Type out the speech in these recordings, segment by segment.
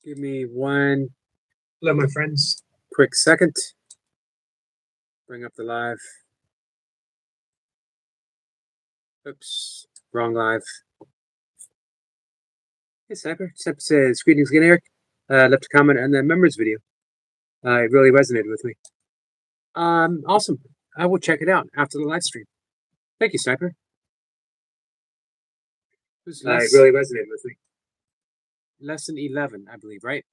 Give me one Hello, my friends. quick second. Bring up the live. Oops, wrong live. Hey, Sniper. Sniper says, greetings again, Eric. Left a comment on the members video. It really resonated with me. Awesome. I will check it out after the live stream. Thank you, Sniper. It really resonated with me. Lesson 11, I believe, right?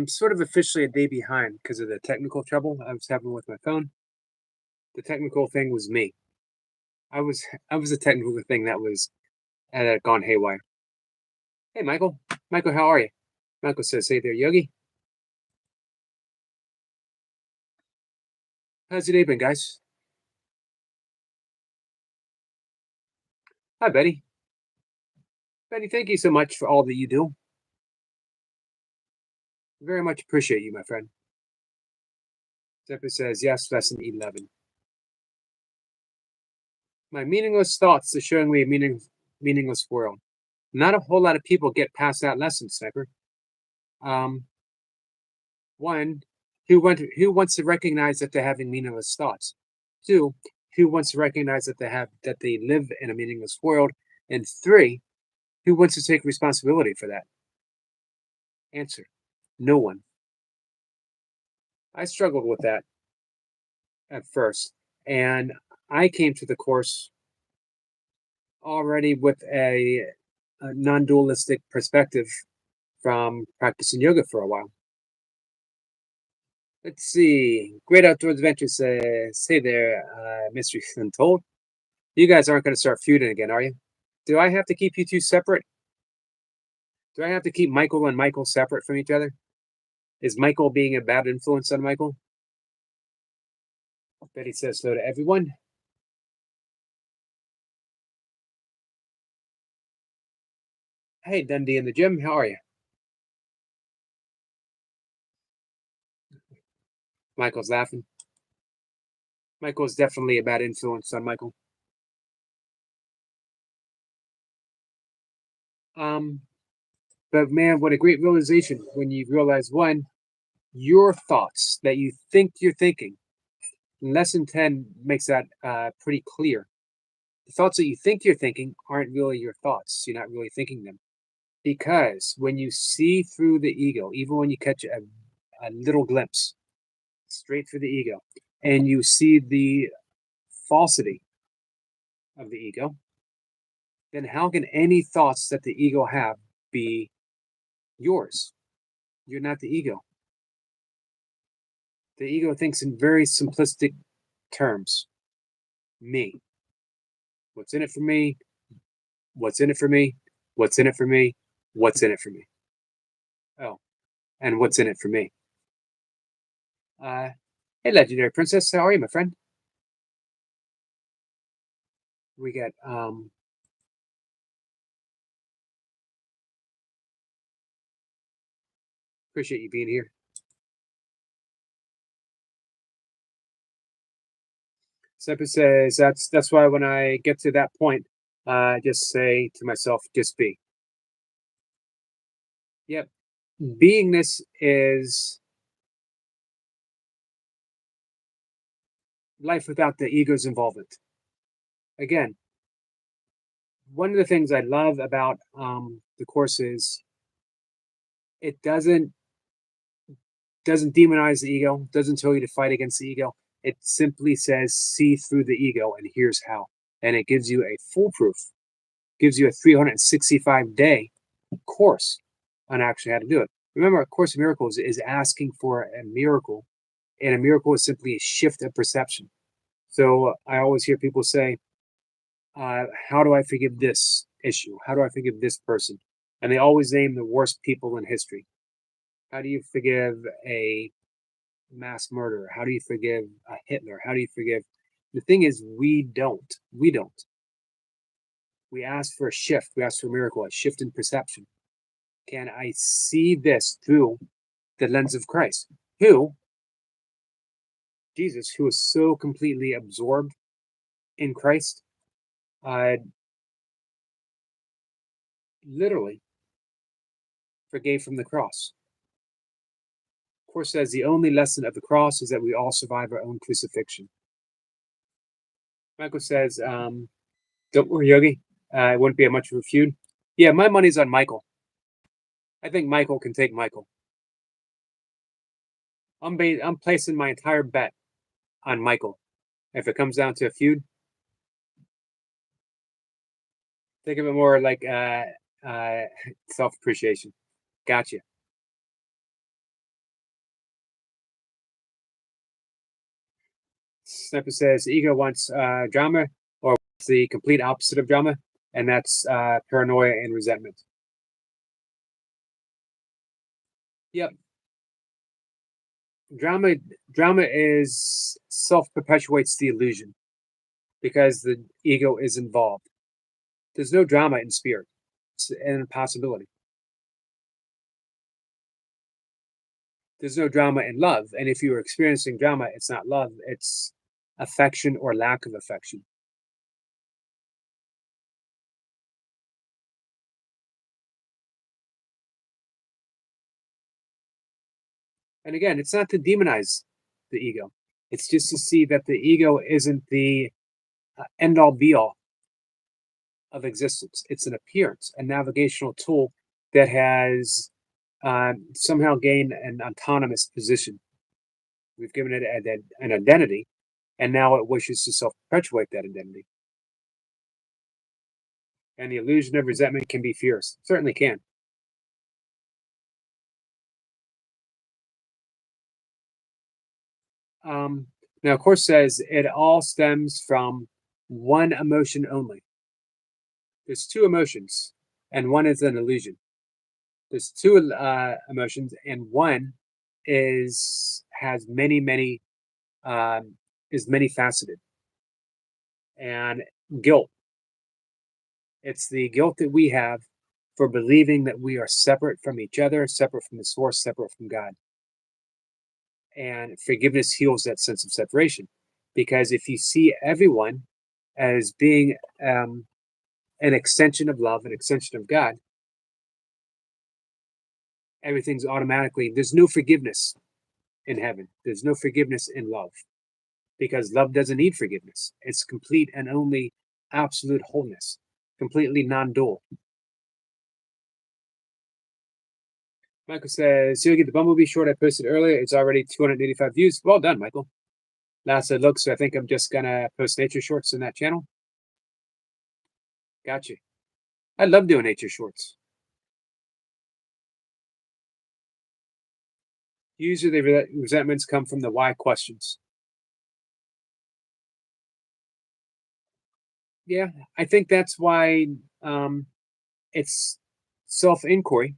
Sort of officially a day behind because of the technical trouble I was having with my phone. The technical thing was me. I was a technical thing that was gone haywire. Hey, Michael. Michael, how are you? Michael says, hey there, Yogi. How's your day been, guys? Hi, Betty. Betty, thank you so much for all that you do. Very much appreciate you, my friend. Zephyr says, yes, lesson 11. My meaningless thoughts are showing me a meaningless world. Not a whole lot of people get past that lesson, Sniper. One, who wants to recognize that they're having meaningless thoughts? Two, who wants to recognize that they live in a meaningless world? And three, who wants to take responsibility for that? Answer: no one. I struggled with that at first, and I came to the course already with a non-dualistic perspective from practicing yoga for a while. Let's see. Great Outdoors Adventure says, hey there, Mysteries Untold. You guys aren't going to start feuding again, are you? Do I have to keep you two separate? Do I have to keep Michael and Michael separate from each other? Is Michael being a bad influence on Michael? Betty says hello to everyone. Hey, Dundee in the gym, how are you? Michael's laughing. Michael's definitely a bad influence on Michael. But man, what a great realization when you realize, one, your thoughts that you think you're thinking. Lesson 10 makes that pretty clear. The thoughts that you think you're thinking aren't really your thoughts. You're not really thinking them. Because when you see through the ego, even when you catch a little glimpse straight through the ego, and you see the falsity of the ego, then how can any thoughts that the ego have be yours? You're not the ego. The ego thinks in very simplistic terms. Me. What's in it for me? What's in it for me? What's in it for me? What's in it for me? Oh, and what's in it for me? Hey, Legendary Princess, how are you, my friend? We got appreciate you being here. Seppa says that's why when I get to that point, I just say to myself, just be. Yep. Beingness is life without the ego's involvement. Again, one of the things I love about the course is it doesn't demonize the ego, doesn't tell you to fight against the ego. It simply says see through the ego, and here's how. And it gives you a foolproof, gives you a 365-day course on actually how to do it. Remember, A Course in Miracles is asking for a miracle, and a miracle is simply a shift of perception. So I always hear people say, how do I forgive this issue? How do I forgive this person? And they always name the worst people in history. How do you forgive a mass murderer? How do you forgive a Hitler? How do you forgive? The thing is, we don't. We don't. We ask for a shift. We ask for a miracle, a shift in perception. Can I see this through the lens of Christ? Jesus, who is so completely absorbed in Christ, literally forgave from the cross. Course says the only lesson of the cross is that we all survive our own crucifixion. Michael says, don't worry, Yogi. It wouldn't be much of a feud. Yeah, my money's on Michael. I think Michael can take Michael. I'm placing my entire bet on Michael. If it comes down to a feud, think of it more like self-appreciation. Gotcha. Sniper says ego wants drama, or wants the complete opposite of drama, and that's paranoia and resentment. Yep. Drama is self-perpetuates the illusion because the ego is involved. There's no drama in spirit. It's an impossibility. There's no drama in love, and if you're experiencing drama, it's not love, it's affection or lack of affection. And again, it's not to demonize the ego. It's just to see that the ego isn't the end all be all of existence. It's an appearance, a navigational tool that has somehow gained an autonomous position. We've given it an identity, and now it wishes to self-perpetuate that identity. And the illusion of resentment can be fierce. It certainly can. Now, of course, says it all stems from one emotion only. There's two emotions, and one is an illusion. There's two emotions, and one is many faceted. And guilt. It's the guilt that we have for believing that we are separate from each other, separate from the source, separate from God. And forgiveness heals that sense of separation. Because if you see everyone as being an extension of love, an extension of God, everything's automatically, there's no forgiveness in heaven. There's no forgiveness in love. Because love doesn't need forgiveness. It's complete and only absolute wholeness, completely non-dual. Michael says, Yogi, the Bumblebee short I posted earlier, it's already 285 views. Well done, Michael. Last I looked, so I think I'm just gonna post nature shorts in that channel. Gotcha. I love doing nature shorts. Usually the resentments come from the why questions. Yeah, I think that's why it's self-inquiry.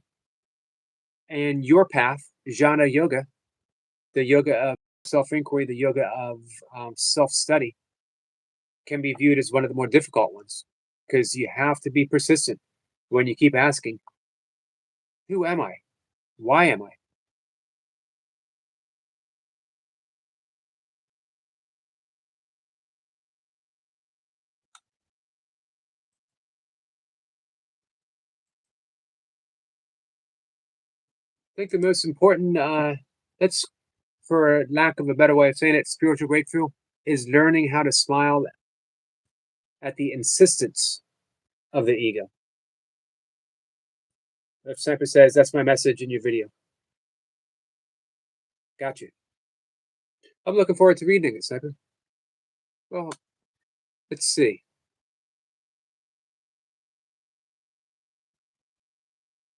And your path, jhana yoga, the yoga of self-inquiry, the yoga of self-study, can be viewed as one of the more difficult ones because you have to be persistent when you keep asking, who am I? Why am I? I think the most important, that's for lack of a better way of saying it, spiritual breakthrough is learning how to smile at the insistence of the ego. If Sniper says, that's my message in your video. Got you. I'm looking forward to reading it, Sniper. Well, let's see.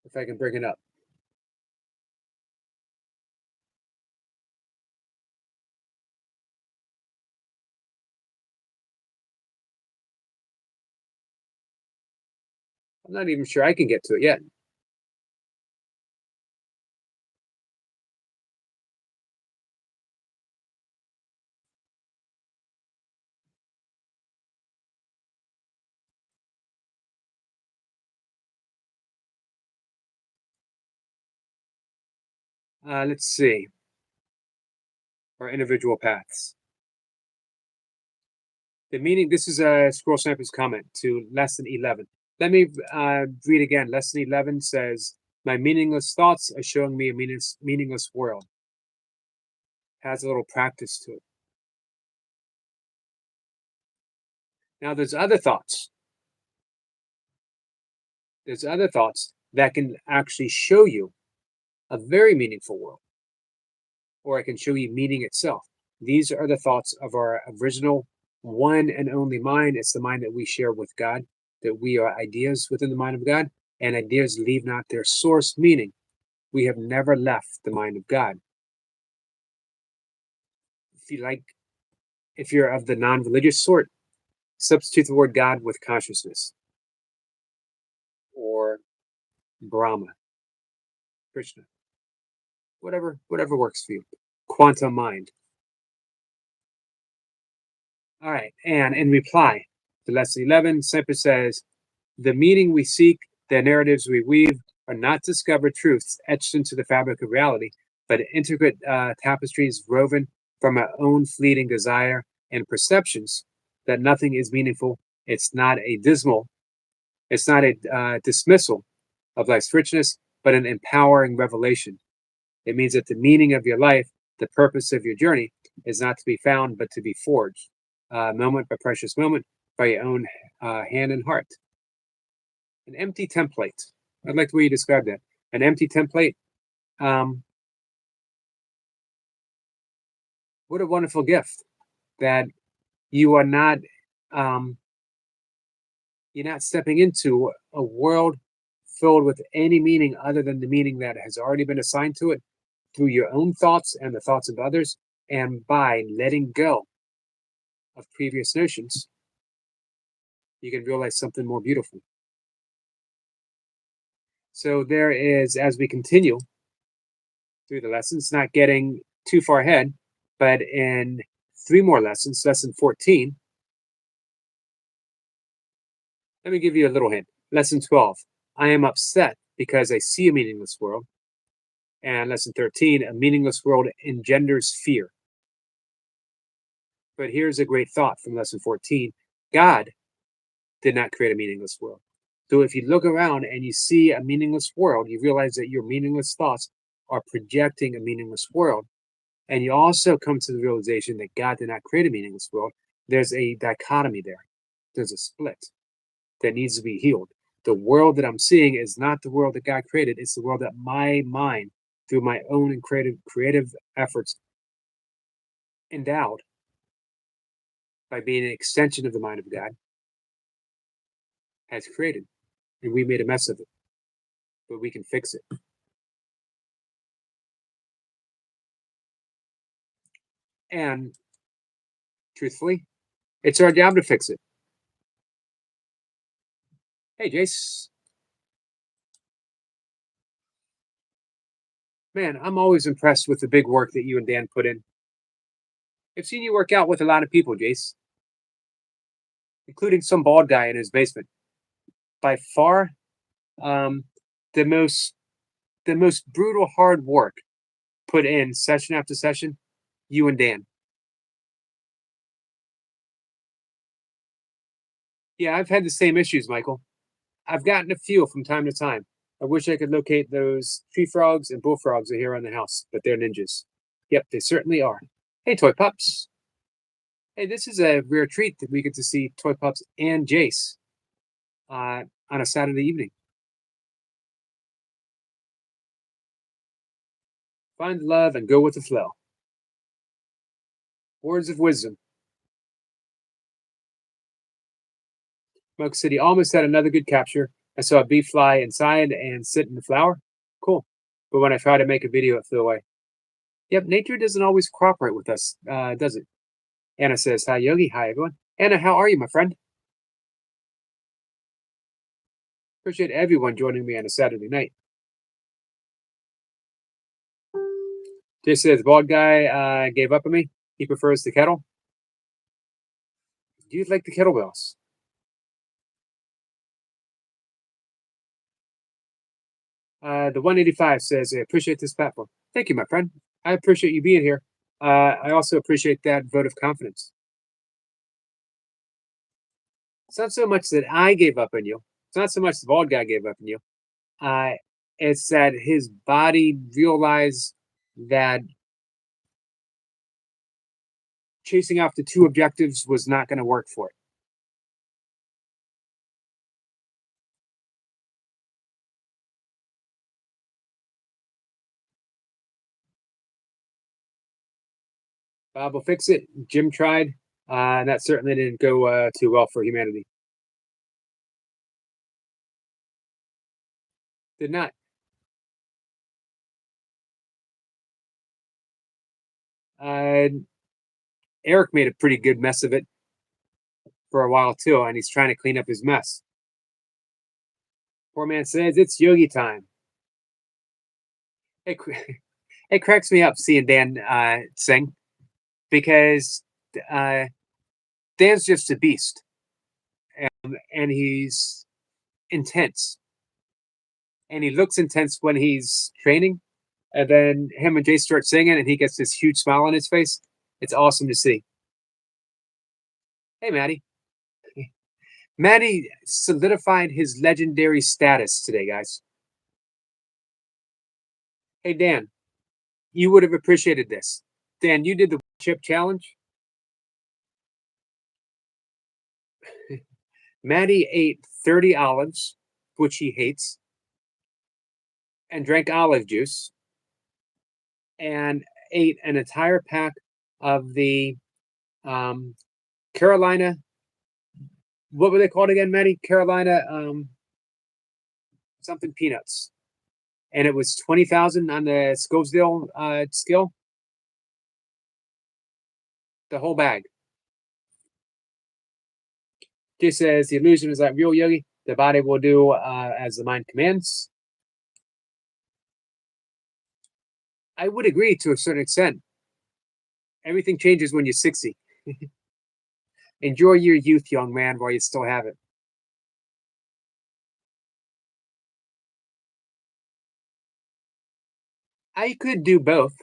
If I can bring it up. I'm not even sure I can get to it yet. Let's see. Our individual paths. The meaning, this is a Scroll Sniper's comment to lesson 11. Let me read again. Lesson 11 says, My meaningless thoughts are showing me a meaningless world. Has a little practice to it. Now there's other thoughts. There's other thoughts that can actually show you a very meaningful world, or I can show you meaning itself. These are the thoughts of our original one and only mind. It's the mind that we share with God, that we are ideas within the mind of God, and ideas leave not their source, meaning we have never left the mind of God. If you're of the non-religious sort, substitute the word God with consciousness, or Brahma, Krishna, whatever works for you. Quantum mind. All right, and in reply to lesson 11, Semper says, the meaning we seek, the narratives we weave, are not discovered truths etched into the fabric of reality, but intricate tapestries woven from our own fleeting desire and perceptions that nothing is meaningful. It's not a dismissal of life's richness, but an empowering revelation. It means that the meaning of your life, the purpose of your journey, is not to be found, but to be forged, moment by precious moment, by your own hand and heart. An empty template. I'd like the way you describe that. An empty template. What a wonderful gift that you are not. You're not stepping into a world filled with any meaning other than the meaning that has already been assigned to it through your own thoughts and the thoughts of others, and by letting go of previous notions, you can realize something more beautiful. So there is, as we continue through the lessons, not getting too far ahead, but in 3 more lessons, lesson 14, let me give you a little hint. Lesson 12, I am upset because I see a meaningless world. And lesson 13, a meaningless world engenders fear. But here's a great thought from lesson 14. God did not create a meaningless world. So if you look around and you see a meaningless world, you realize that your meaningless thoughts are projecting a meaningless world. And you also come to the realization that God did not create a meaningless world. There's a dichotomy there. There's a split that needs to be healed. The world that I'm seeing is not the world that God created. It's the world that my mind, through my own and creative efforts, endowed by being an extension of the mind of God, has created. And we made a mess of it. But we can fix it. And truthfully, it's our job to fix it. Hey, Jace. Man, I'm always impressed with the big work that you and Dan put in. I've seen you work out with a lot of people, Jace, including some bald guy in his basement. By far, the most brutal hard work put in session after session, you and Dan. Yeah, I've had the same issues, Michael. I've gotten a few from time to time. I wish I could locate those tree frogs and bullfrogs that are here on the house, but they're ninjas. Yep, they certainly are. Hey, Toy Pups. Hey, this is a rare treat that we get to see Toy Pups and Jace on a Saturday evening. Find love and go with the flow. Words of wisdom. Smoke City almost had another good capture. I saw a bee fly inside and sit in the flower. Cool. But when I tried to make a video, it flew away. Yep, nature doesn't always cooperate with us, does it? Anna says, hi, Yogi. Hi, everyone. Anna, how are you, my friend? Appreciate everyone joining me on a Saturday night. Jay says, bald guy gave up on me. He prefers the kettle. Do you like the kettlebells? The 185 says, I appreciate this platform. Thank you, my friend. I appreciate you being here. I also appreciate that vote of confidence. It's not so much that I gave up on you. It's not so much the bald guy gave up on you. It's that his body realized that chasing after two objectives was not going to work for it. Bob will fix it. Jim tried, and that certainly didn't go too well for humanity. Did not. Uh, Eric made a pretty good mess of it for a while too, and he's trying to clean up his mess. Poor man says it's yogi time. It, it cracks me up seeing Dan sing because uh, Dan's just a beast, and he's intense, and he looks intense when he's training, and then him and Jay start singing, and he gets this huge smile on his face. It's awesome to see. Hey, Maddie. Maddie solidified his legendary status today, guys. Hey, Dan, you would have appreciated this. Dan, you did the chip challenge. Maddie ate 30 olives, which he hates, and drank olive juice, and ate an entire pack of the Carolina. What were they called again, Maddie? Carolina something peanuts, and it was 20,000 on the Scoville scale. The whole bag. Jay says the illusion is like real yogi. The body will do as the mind commands. I would agree to a certain extent. Everything changes when you're 60. Enjoy your youth, young man, while you still have it. I could do both.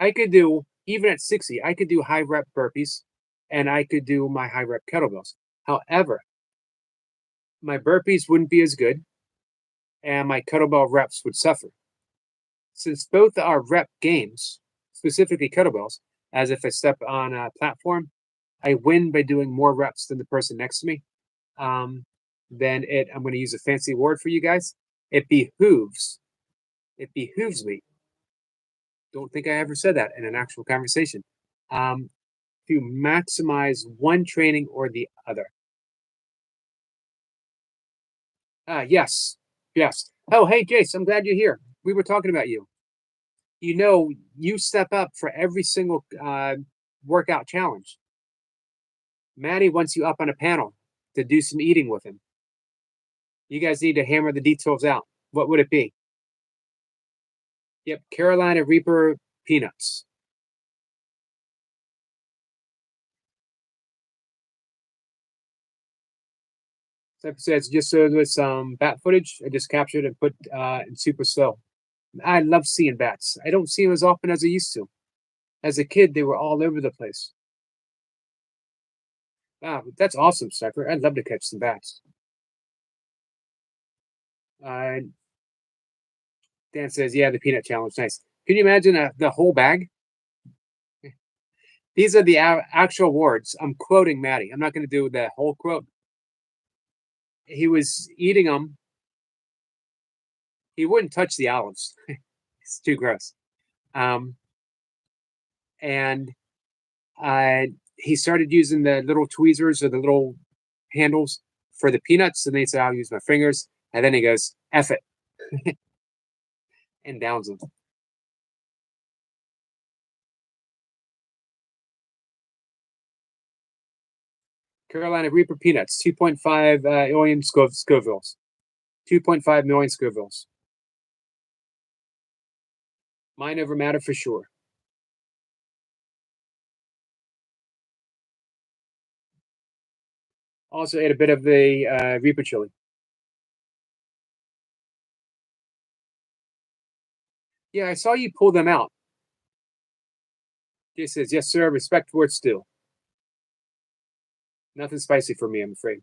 I could do, even at 60, I could do high rep burpees and I could do my high rep kettlebells. However, my burpees wouldn't be as good and my kettlebell reps would suffer. Since both are rep games, specifically kettlebells, as if I step on a platform, I win by doing more reps than the person next to me. I'm going to use a fancy word for you guys. It behooves me. Don't think I ever said that in an actual conversation. To maximize one training or the other. Yes. Oh, hey, Jace, I'm glad you're here. We were talking about you. You know, you step up for every single workout challenge. Maddie wants you up on a panel to do some eating with him. You guys need to hammer the details out. What would it be? Yep, Carolina Reaper peanuts. This episode's just with some bat footage I just captured and put in super slow. I love seeing bats. I don't see them as often as I used to. As a kid, they were all over the place. Wow, that's awesome, Sniper. I'd love to catch some bats. Dan says, yeah, the peanut challenge. Nice. Can you imagine the whole bag? These are the actual words. I'm quoting Maddie. I'm not going to do the whole quote. He was eating them. He wouldn't touch the olives. It's too gross. And he started using the little tweezers or the little handles for the peanuts. And they said, I'll use my fingers. And then he goes, F it. And downs them. Carolina Reaper peanuts, 2.5 million Scovilles. 2.5 million Scovilles. Mind over matter for sure. Also ate a bit of the Reaper chili. Yeah, I saw you pull them out. Jay says, yes, sir. Respect for it still. Nothing spicy for me, I'm afraid.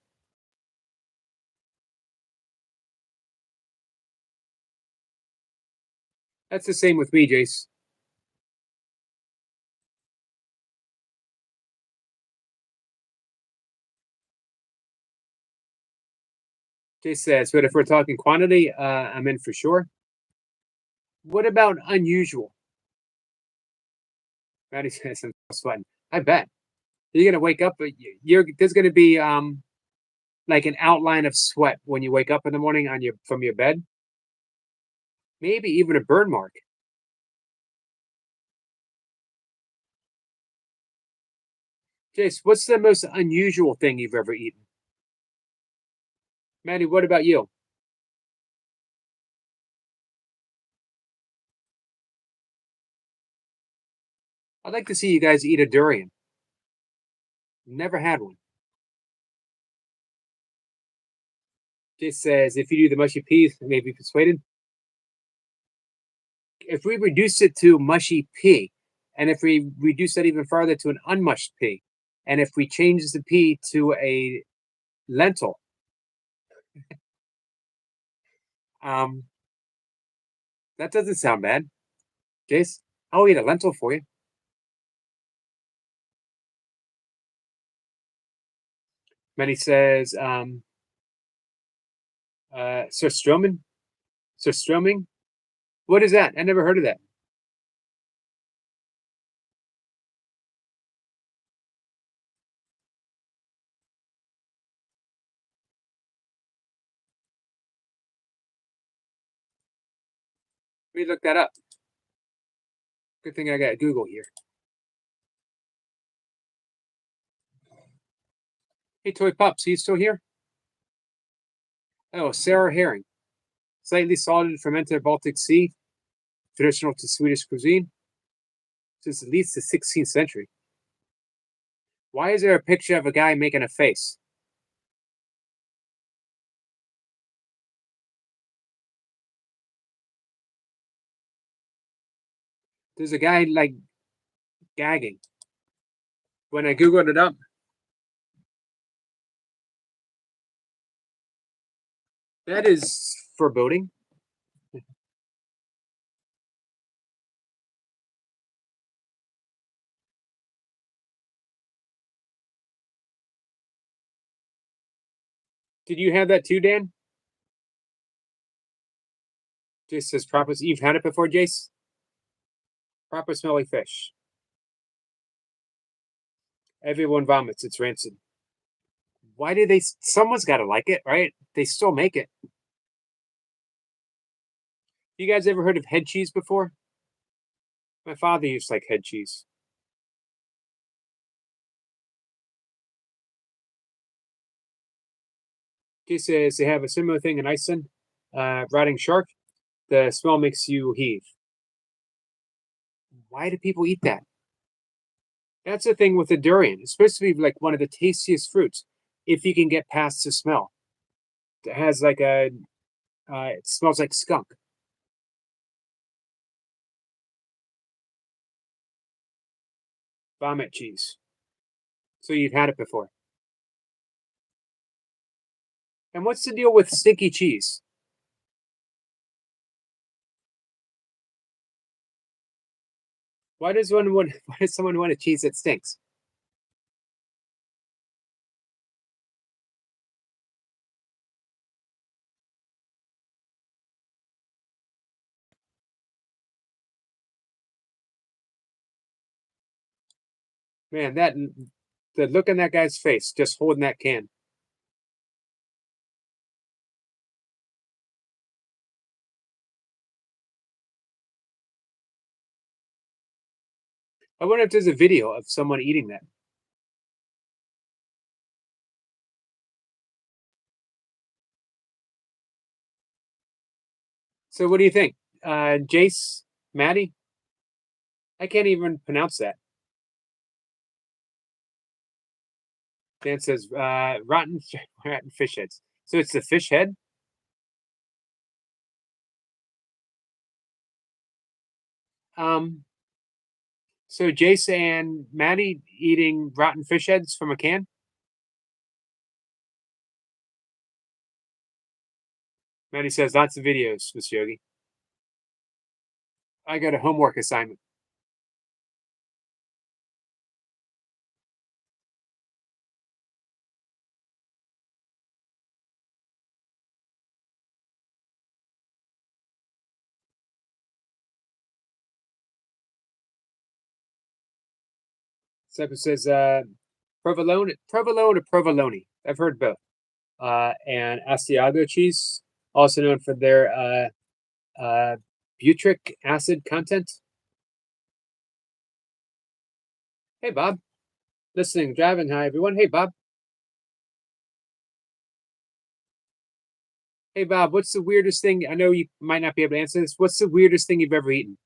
That's the same with me, Jace. Jace says, but if we're talking quantity, I'm in for sure. What about unusual? Maddie says, I'm sweating. I bet. You're gonna wake up, but there's gonna be like an outline of sweat when you wake up in the morning on your from your bed. Maybe even a burn mark. Jace, what's the most unusual thing you've ever eaten? Maddie, what about you? I'd like to see you guys eat a durian. Never had one. Jace says, if you do the mushy peas, maybe persuaded. If we reduce it to mushy pea, and if we reduce that even further to an unmushed pea, and if we change the pea to a lentil, um, that doesn't sound bad. Jace, I'll eat a lentil for you. Manny says, surströmming? Surströmming? What is that? I never heard of that. Let me look that up. Good thing I got Google here. Hey, Toy Pups, are you still here? Oh, Sarah herring. Slightly salted fermented Baltic Sea, traditional to Swedish cuisine since at least the 16th century. Why is there a picture of a guy making a face? There's a guy like gagging. When I Googled it up, that is foreboding. Did you have that too, Dan? Jace says proper. You've had it before, Jace? Proper smelly fish. Everyone vomits. It's rancid. Why do they? Someone's got to like it, right? They still make it. You guys ever heard of head cheese before? My father used to like head cheese. He says they have a similar thing in Iceland. Rotting shark. The smell makes you heave. Why do people eat that? That's the thing with the durian. It's supposed to be like one of the tastiest fruits if you can get past the smell. It has like a, it smells like skunk. Vomit cheese. So you've had it before. And what's the deal with stinky cheese? Why does one want? Why does someone want a cheese that stinks? Man, that the look on that guy's face just holding that can. I wonder if there's a video of someone eating that. So what do you think? Jace, Maddie? I can't even pronounce that. Dan says rotten fish heads. So it's the fish head. So Jace and Maddie eating rotten fish heads from a can. Maddie says lots of videos, Miss Yogi. I got a homework assignment. Seppa says provolone or provolone. I've heard both. And Asiago cheese, also known for their butyric acid content. Hey, Bob. Listening, driving. Hi, everyone. Hey, Bob. Hey, Bob, what's the weirdest thing? I know you might not be able to answer this. What's the weirdest thing you've ever eaten?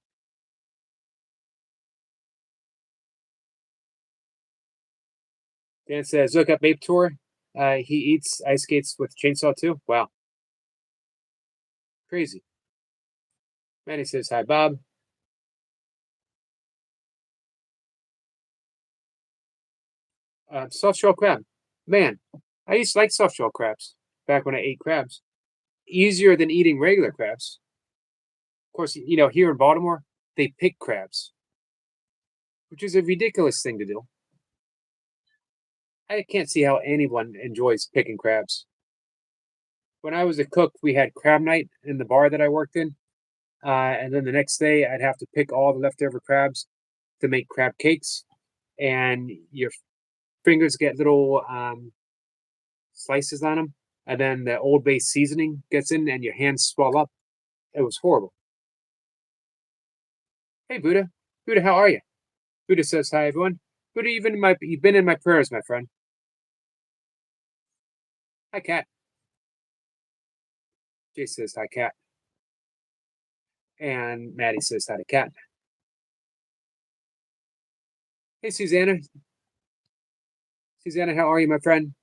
Dan says, look up Ape Tour. He eats ice skates with chainsaw too. Wow. Crazy. Maddie says, hi, Bob. Soft shell crab. Man, I used to like soft shell crabs back when I ate crabs. Easier than eating regular crabs. Of course, you know, here in Baltimore, they pick crabs, which is a ridiculous thing to do. I can't see how anyone enjoys picking crabs. When I was a cook, we had crab night in the bar that I worked in. And then the next day, I'd have to pick all the leftover crabs to make crab cakes. And your fingers get little slices on them. And then the Old Bay seasoning gets in and your hands swell up. It was horrible. Hey, Buddha. Buddha, how are you? Buddha says, hi, everyone. Buddha, you've been in my prayers, my friend. Hi, Cat. Jay says, hi, Cat. And Maddie says, hi to Cat. Hey, Susanna. Susanna, how are you, my friend?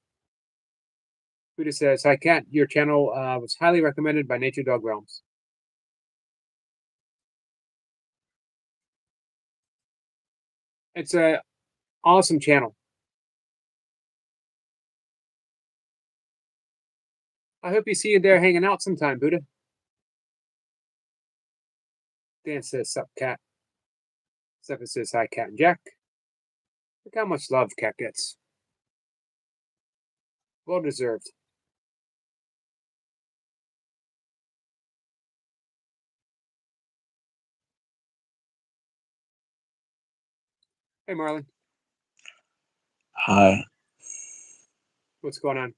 Buddha says, hi, Cat. Your channel was highly recommended by Nature Dog Realms. It's a awesome channel. I hope you see you there hanging out sometime, Buddha. Dan says, sup, Cat. Stephen says, hi, Cat and Jack. Look how much love Cat gets. Well deserved. Hey, Marlon. Hi. What's going on?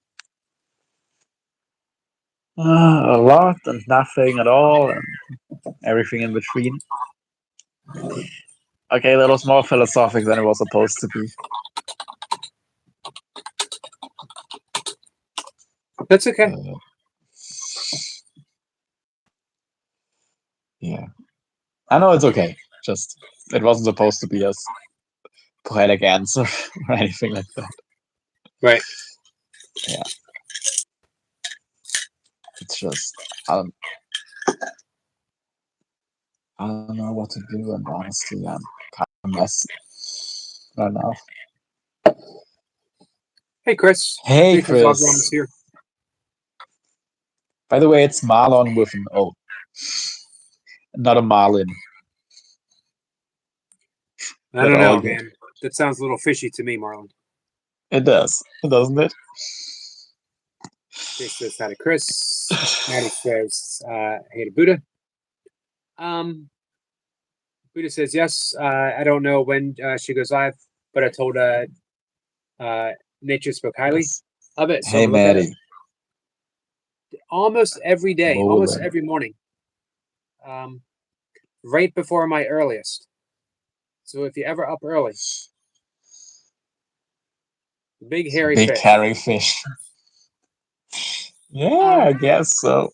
A lot and nothing at all, and everything in between. Okay, that was more philosophic than it was supposed to be. That's okay. Yeah. I know it's okay. Just, it wasn't supposed to be as poetic answer or anything like that. Right. Yeah. It's just, I don't know what to do, and honestly, I'm kind of messy right now. Hey, Chris. Hey, Nature Dog Chris. Realms here. By the way, it's Marlon with an O, not a Marlin. I don't know, man. That sounds a little fishy to me, Marlon. It does, doesn't it? Jay says hi to Chris. Maddie says hey to Buddha. Buddha says yes. I don't know when she goes live, but I told Nature spoke highly of it. So hey, Maddie. Almost every day, almost every morning. Right before my earliest. So if you're ever up early, big hairy fish. Big hairy fish. Yeah, I guess so.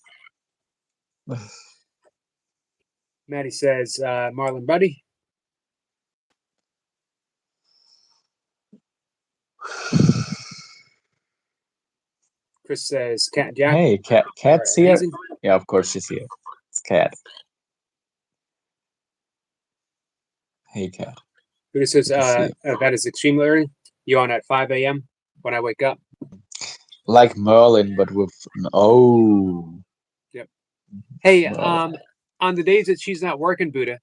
Maddie says, Marlon buddy. Chris says, Cat and Jack. Hey, Cat's here. Amazing. Yeah, of course she's here. It's Cat. Hey, Cat. Chris says, that is extremely early. You on at 5 a.m. when I wake up. Like Merlin, but with an O. Yep. Hey, on the days that she's not working, Buddha,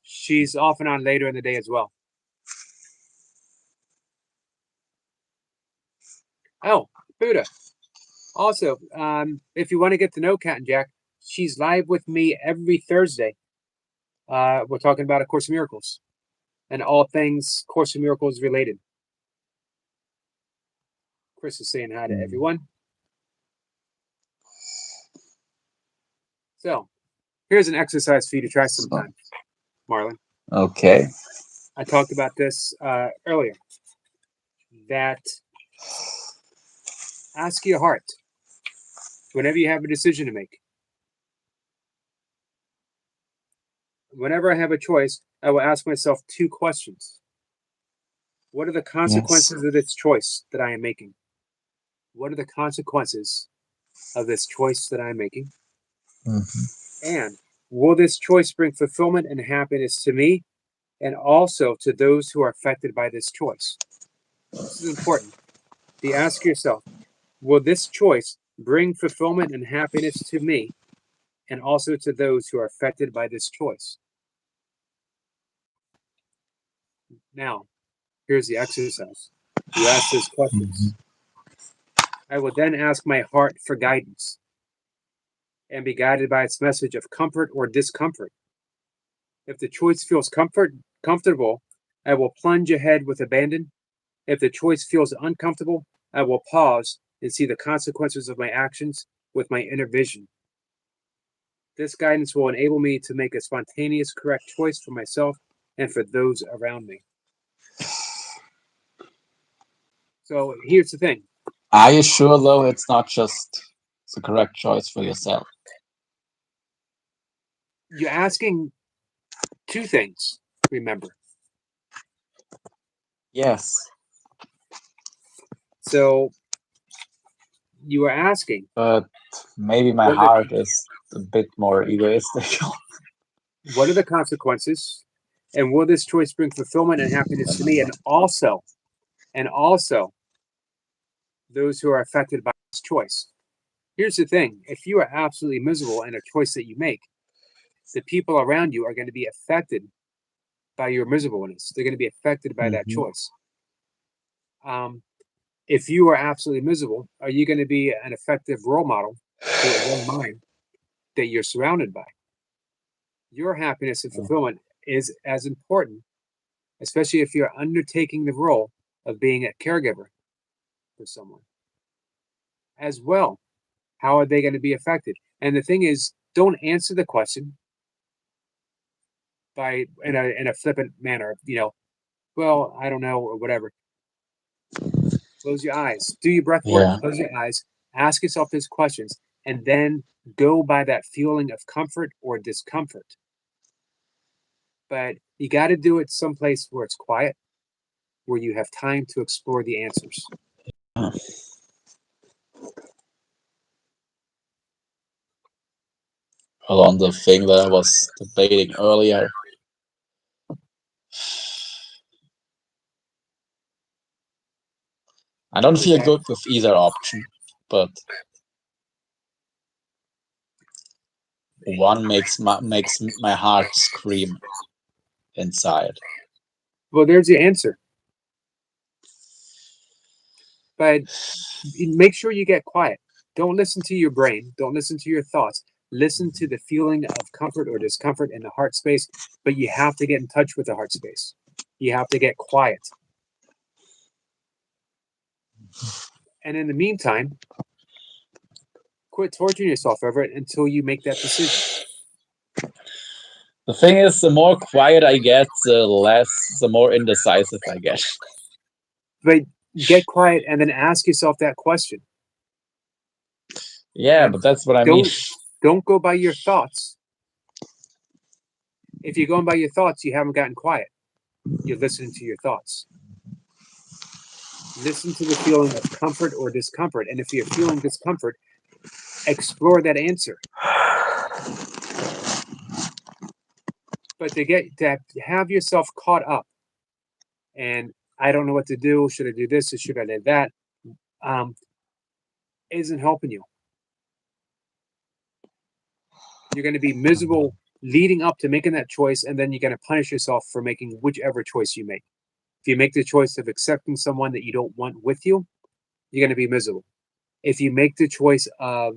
She's off and on later in the day as well. Oh, Buddha. Also, if you want to get to know Cat and Jack, she's live with me every Thursday. We're talking about A Course in Miracles and all things Course in Miracles related. Chris is saying hi to everyone. So, here's an exercise for you to try sometime, Marlon. Okay. I talked about this earlier. That ask your heart whenever you have a decision to make. Whenever I have a choice, I will ask myself 2 questions. What are the consequences of this choice that I am making? What are the consequences of this choice that I'm making? And will this choice bring fulfillment and happiness to me and also to those who are affected by this choice? This is important. You ask yourself, will this choice bring fulfillment and happiness to me and also to those who are affected by this choice? Now, here's the exercise. You ask those questions. I will then ask my heart for guidance and be guided by its message of comfort or discomfort. If the choice feels comfortable, I will plunge ahead with abandon. If the choice feels uncomfortable, I will pause and see the consequences of my actions with my inner vision. This guidance will enable me to make a spontaneous, correct choice for myself and for those around me. So here's the thing. Are you sure, though, it's not just the correct choice for yourself? You're asking 2 things, remember. Yes. So you are asking. But maybe my heart is a bit more egoistic. What are the consequences? And will this choice bring fulfillment and happiness to me and also those who are affected by this choice? Here's the thing. If you are absolutely miserable in a choice that you make, the people around you are going to be affected by your miserableness. They're going to be affected by that choice. If you are absolutely miserable, are you going to be an effective role model to a young mind that you're surrounded by? Your happiness and fulfillment is as important, especially if you're undertaking the role of being a caregiver for someone. As well, how are they going to be affected? And the thing is, don't answer the question by in a flippant manner. Well, I don't know, or whatever. Close your eyes. Do your breath work. Close your eyes. Ask yourself these questions, and then go by that feeling of comfort or discomfort. But you got to do it someplace where it's quiet, where you have time to explore the answers. Well, on the thing that I was debating earlier, I don't feel good with either option, but one makes my heart scream inside. Well, there's your answer. But make sure you get quiet. Don't listen to your brain. Don't listen to your thoughts. Listen to the feeling of comfort or discomfort in the heart space, but you have to get in touch with the heart space. You have to get quiet. And in the meantime, quit torturing yourself over it until you make that decision. The thing is, the more quiet I get, the more indecisive I get. But get quiet and then ask yourself that question. Yeah, but that's what I mean. Don't go by your thoughts. If you're going by your thoughts, you haven't gotten quiet. You're listening to your thoughts. Listen to the feeling of comfort or discomfort. And if you're feeling discomfort, explore that answer. But to have yourself caught up and I don't know what to do. Should I do this or should I do that? Isn't helping you. You're going to be miserable leading up to making that choice, and then you're going to punish yourself for making whichever choice you make. If you make the choice of accepting someone that you don't want with you, you're going to be miserable. If you make the choice of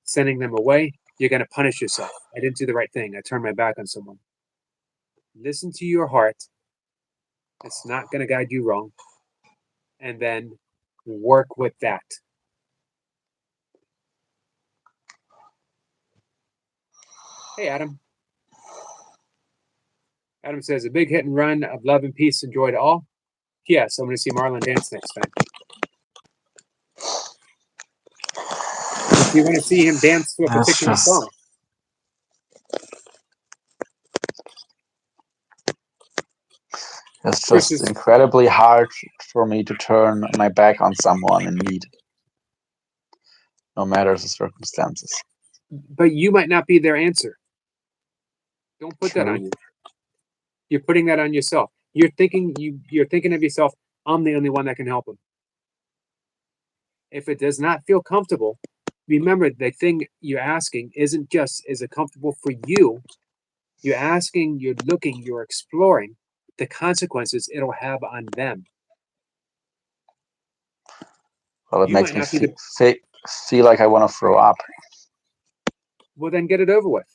sending them away, you're going to punish yourself. I didn't do the right thing. I turned my back on someone. Listen to your heart. It's not going to guide you wrong. And then work with that. Hey, Adam. Adam says, a big hit and run of love and peace and joy to all. Yes, I'm going to see Marlon dance next time. If you want to see him dance to a That's particular just- song, It's Chris just is- incredibly hard for me to turn my back on someone in need, no matter the circumstances. but you might not be their answer. Don't put that True. on you. You're putting that on yourself. You're thinking of yourself, I'm the only one that can help them. If it does not feel comfortable, remember the thing you're asking isn't just, is it comfortable for you? You're asking, you're looking, you're exploring the consequences it'll have on them. Well, it You makes might me not be feel like I want to throw up. Well, then get it over with.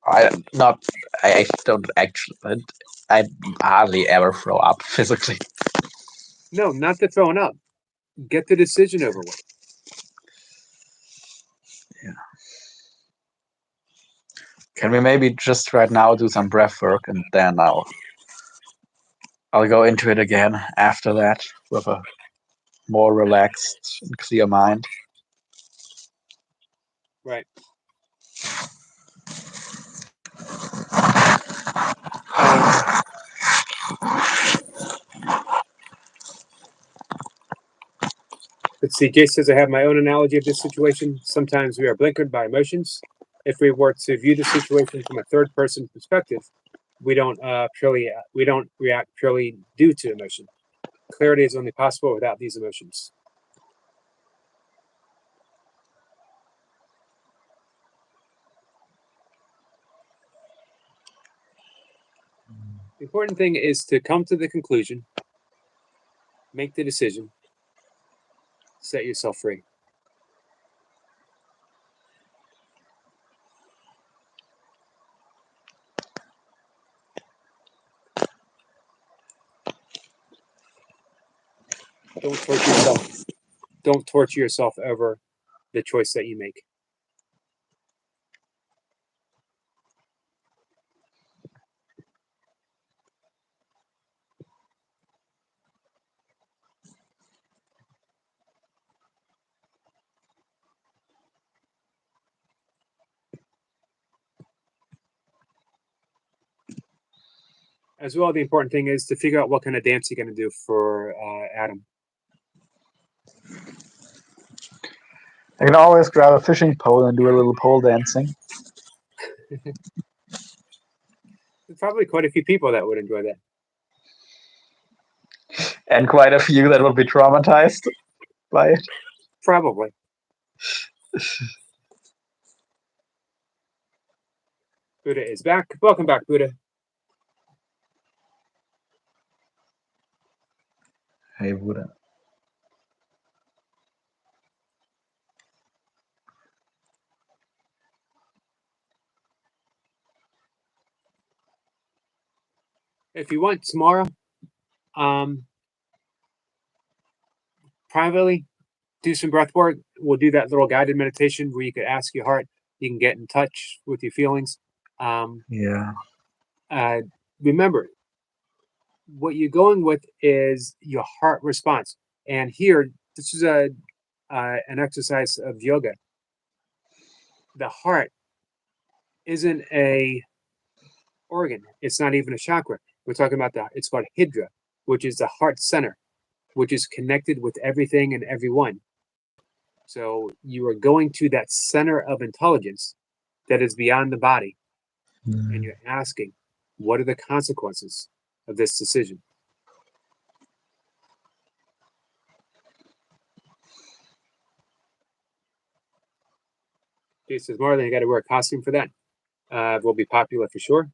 I don't actually. I hardly ever throw up physically. No, not the throwing up. Get the decision over with. Can we maybe just right now do some breath work, and then I'll go into it again after that with a more relaxed and clear mind. Right. Let's see. Jay says, I have my own analogy of this situation. Sometimes we are blinkered by emotions. If we were to view the situation from a third person perspective, we don't react purely due to emotion. Clarity is only possible without these emotions. The important thing is to come to the conclusion, make the decision, set yourself free. Don't torture yourself. Don't torture yourself over the choice that you make. As well, the important thing is to figure out what kind of dance you're going to do for Adam. I can always grab a fishing pole and do a little pole dancing. There's probably quite a few people that would enjoy that. And quite a few that will be traumatized by it. Probably. Buddha is back. Welcome back, Buddha. Hey, Buddha. If you want tomorrow, privately, do some breath work. We'll do that little guided meditation where you could ask your heart. You can get in touch with your feelings. Yeah. Remember, what you're going with is your heart response. And here, this is an exercise of yoga. The heart isn't a organ. It's not even a chakra. We're talking about it's called Hidra, which is the heart center, which is connected with everything and everyone. So you are going to that center of intelligence that is beyond the body, and you're asking, what are the consequences of this decision? She says, Marlon, you got to wear a costume for that. Will be popular for sure.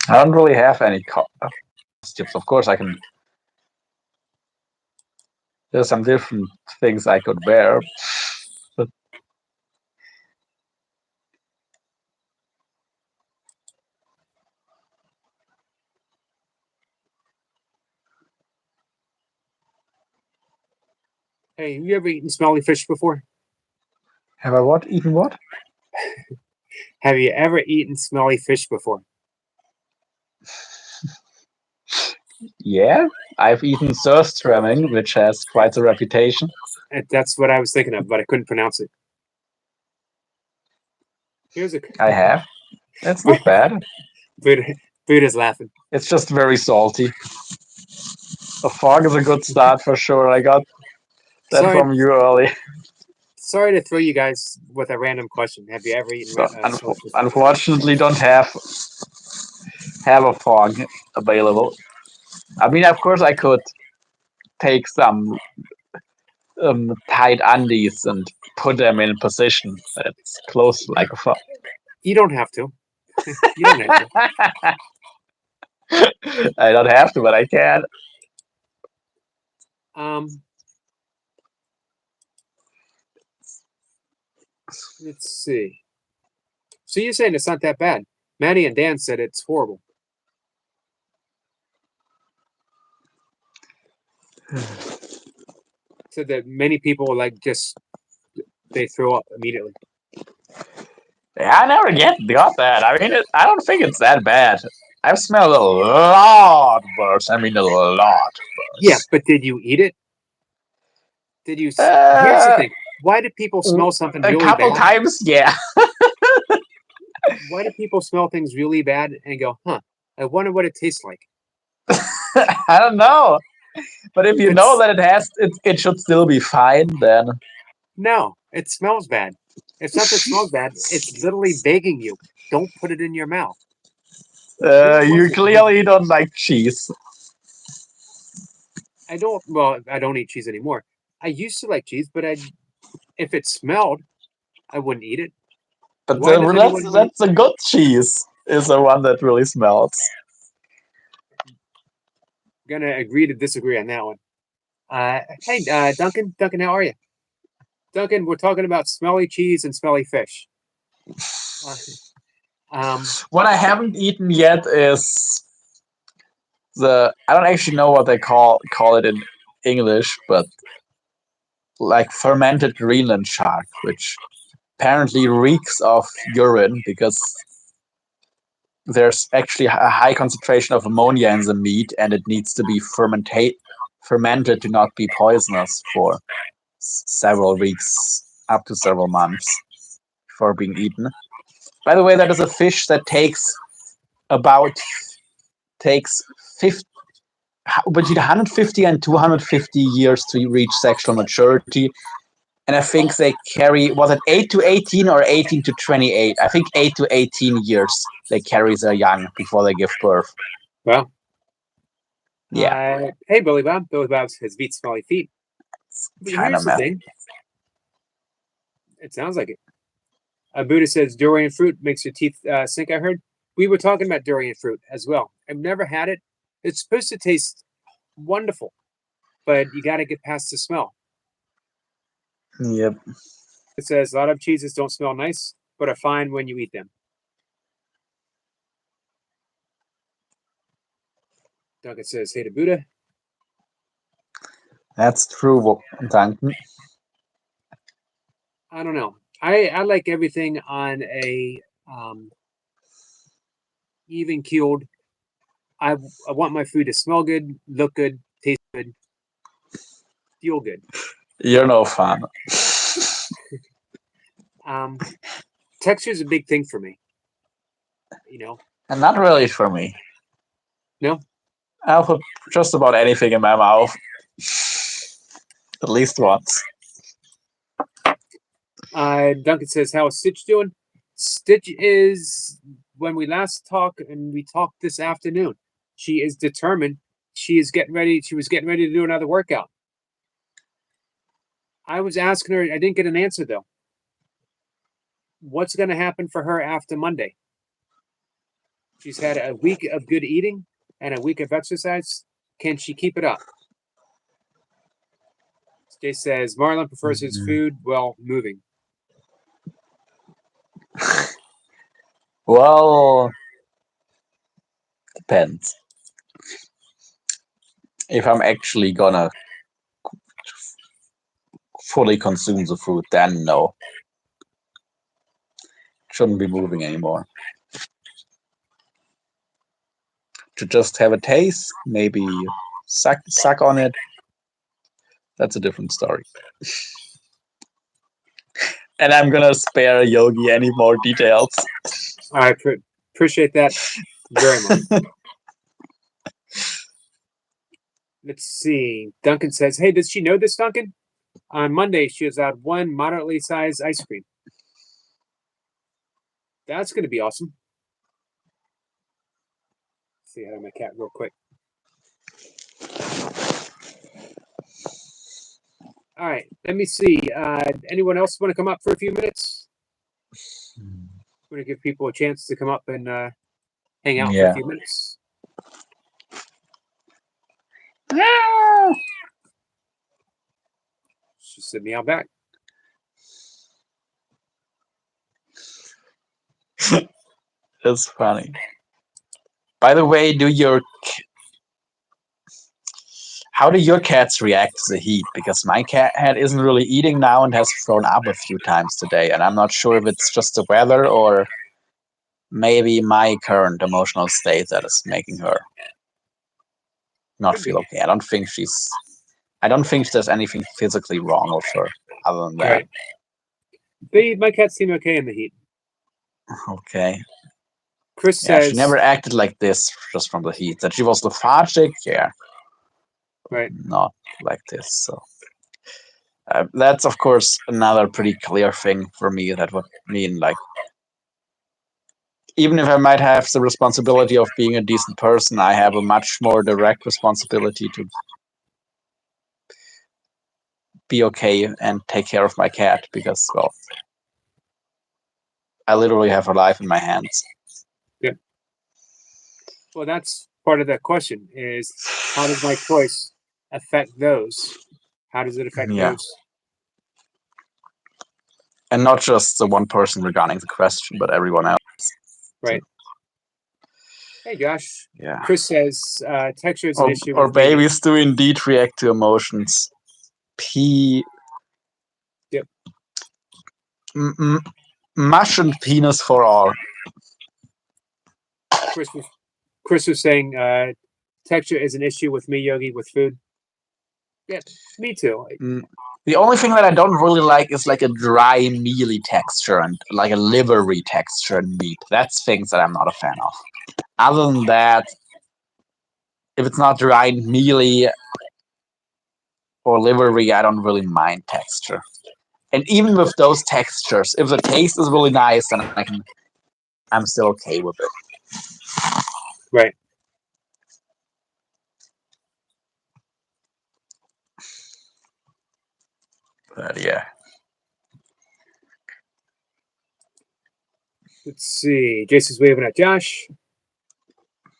I don't really have any costumes. Of course, I can. There's some different things I could wear. But Hey, have you ever eaten smelly fish before? have I what? Eaten what? Have you ever eaten smelly fish before? Yeah, I've eaten surströmming, which has quite a reputation. That's what I was thinking of, but I couldn't pronounce it. Here's a. I have. It's not bad. Buddha's laughing. It's just very salty. A fog is a good start for sure. I got that Sorry, from you early. sorry to throw you guys with a random question. Have you ever eaten So smelly fish? unfortunately, don't have a fog available. I mean, of course, I could take some tight undies and put them in position that's close like a fog. You don't have to. You don't have to. I don't have to, but I can. Let's see. So you're saying it's not that bad? Maddie and Dan said it's horrible. Said that many people like just they throw up immediately. Yeah, I never got that. I mean, I don't think it's that bad. I've smelled a lot worse. I mean, a lot worse. Yeah, but did you eat it? Did you? Here's the thing. Why do people smell something A really couple bad? times, yeah. Why do people smell things really bad and go, huh, I wonder what it tastes like? I don't know. But if you know that it should still be fine, then No, it smells bad. If something smells bad, it's literally begging you, don't put it in your mouth. you clearly don't like cheese. I don't. Well, I don't eat cheese anymore. I used to like cheese, but if it smelled, I wouldn't eat it. But Why does anyone that's a good cheese. Is the one that really smells. gonna agree to disagree on that one? Hey, Duncan. Duncan, how are you? Duncan, we're talking about smelly cheese and smelly fish. What I haven't eaten yet is I don't actually know what they call it in English, but like fermented Greenland shark, which apparently reeks of urine because there's actually a high concentration of ammonia in the meat, and it needs to be fermented to not be poisonous for several weeks, up to several months before being eaten. By the way, that is a fish that takes 50, between 150 and 250 years to reach sexual maturity. And I think they carry, was it 8 to 18 or 18 to 28? I think 8 to 18 years they carry their young before they give birth. Well, yeah. Hey, Billy Bob. Billy Bob has beat smelly feet. But here's the thing. It sounds like it. Buddha says durian fruit makes your teeth sink. I heard we were talking about durian fruit as well. I've never had it. It's supposed to taste wonderful, but you got to get past the smell. Yep. It says a lot of cheeses don't smell nice, but are fine when you eat them. Duncan says, hey to Buddha. That's true, Duncan. I don't know. I like everything on a even keeled. I want my food to smell good, look good, taste good, feel good. You're no fun. Texture is a big thing for me. You know? And not really for me. No? I'll put just about anything in my mouth. At least once. Duncan says, how is Stitch doing? Stitch is, when we last talked, and we talked this afternoon, she is determined. She was getting ready to do another workout. I was asking her, I didn't get an answer though. what's going to happen for her after Monday? She's had a week of good eating and a week of exercise. Can she keep it up? Jay says Marlon prefers his food while moving. Well, depends. If I'm actually gonna fully consume the food, then no. Shouldn't be moving anymore. To just have a taste, maybe suck on it. That's a different story. And I'm gonna spare Yogi any more details. I appreciate that very much. Let's see. Duncan says, hey, does she know this, Duncan? On Monday, she was out one moderately sized ice cream. That's going to be awesome. Let's see, I have my cat real quick. All right, let me see. Anyone else want to come up for a few minutes? I'm going to give people a chance to come up and hang out for a few minutes. She said meow back. That's funny. By the way, how do your cats react to the heat? Because my cat isn't really eating now and has thrown up a few times today, and I'm not sure if it's just the weather or maybe my current emotional state that is making her not feel okay. I don't think there's anything physically wrong with her other than that. Right. My cats seem okay in the heat. Okay. Chris says she never acted like this just from the heat. That she was lethargic, right. Not like this. So that's of course another pretty clear thing for me. That would mean like, even if I might have the responsibility of being a decent person, I have a much more direct responsibility to be okay and take care of my cat because, well, I literally have her life in my hands. Yeah. Well, that's part of that question is how does my choice affect those? How does it affect those? And not just the one person regarding the question, but everyone else. Right. Hey, Josh. Yeah. Chris says texture is an issue. Or babies do indeed react to emotions. Yep. Mush and penis for all. Chris was saying texture is an issue with me, Yogi, with food. Yeah, me too. The only thing that I don't really like is like a dry, mealy texture and like a livery texture in meat. That's things that I'm not a fan of. Other than that, if it's not dry and mealy or livery, I don't really mind texture. And even with those textures, if the taste is really nice, then I'm still okay with it. Right. But yeah. Let's see. Jason's waving at Josh.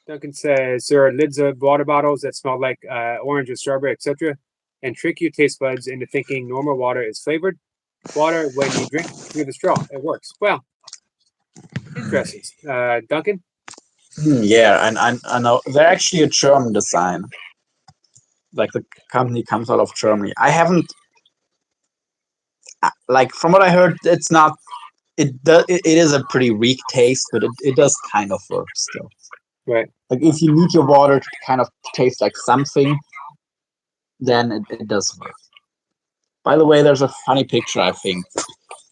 Duncan says there are lids of water bottles that smell like orange or strawberry, etc., and trick your taste buds into thinking normal water is flavored water when you drink through the straw. It works. Well, interesting. Duncan? Yeah, and I know they're actually a German design. Like the company comes out of Germany. I haven't, like from what I heard, it's not. It is a pretty weak taste, but it does kind of work still. Right. Like if you need your water to kind of taste like something, then it does work. By the way, there's a funny picture I think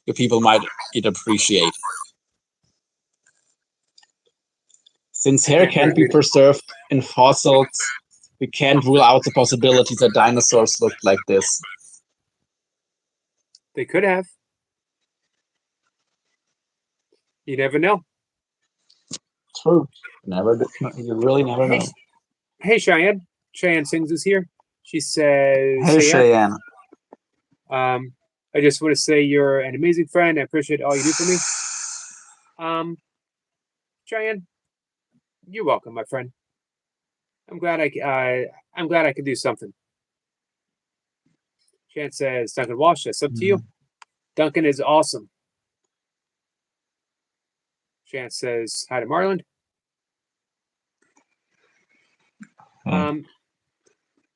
you people might appreciate. Since hair can't be preserved in fossils, we can't rule out the possibility that dinosaurs looked like this. They could have. You never know. True. You really never know. Hey, Cheyenne. Cheyenne Sings is here. She says, hey, Cheyenne. I just want to say you're an amazing friend. I appreciate all you do for me. Cheyenne, you're welcome, my friend. I'm glad I could do something. Chance says, Duncan Walsh, that's up to you. Duncan is awesome. Chance says, hi to Marlon.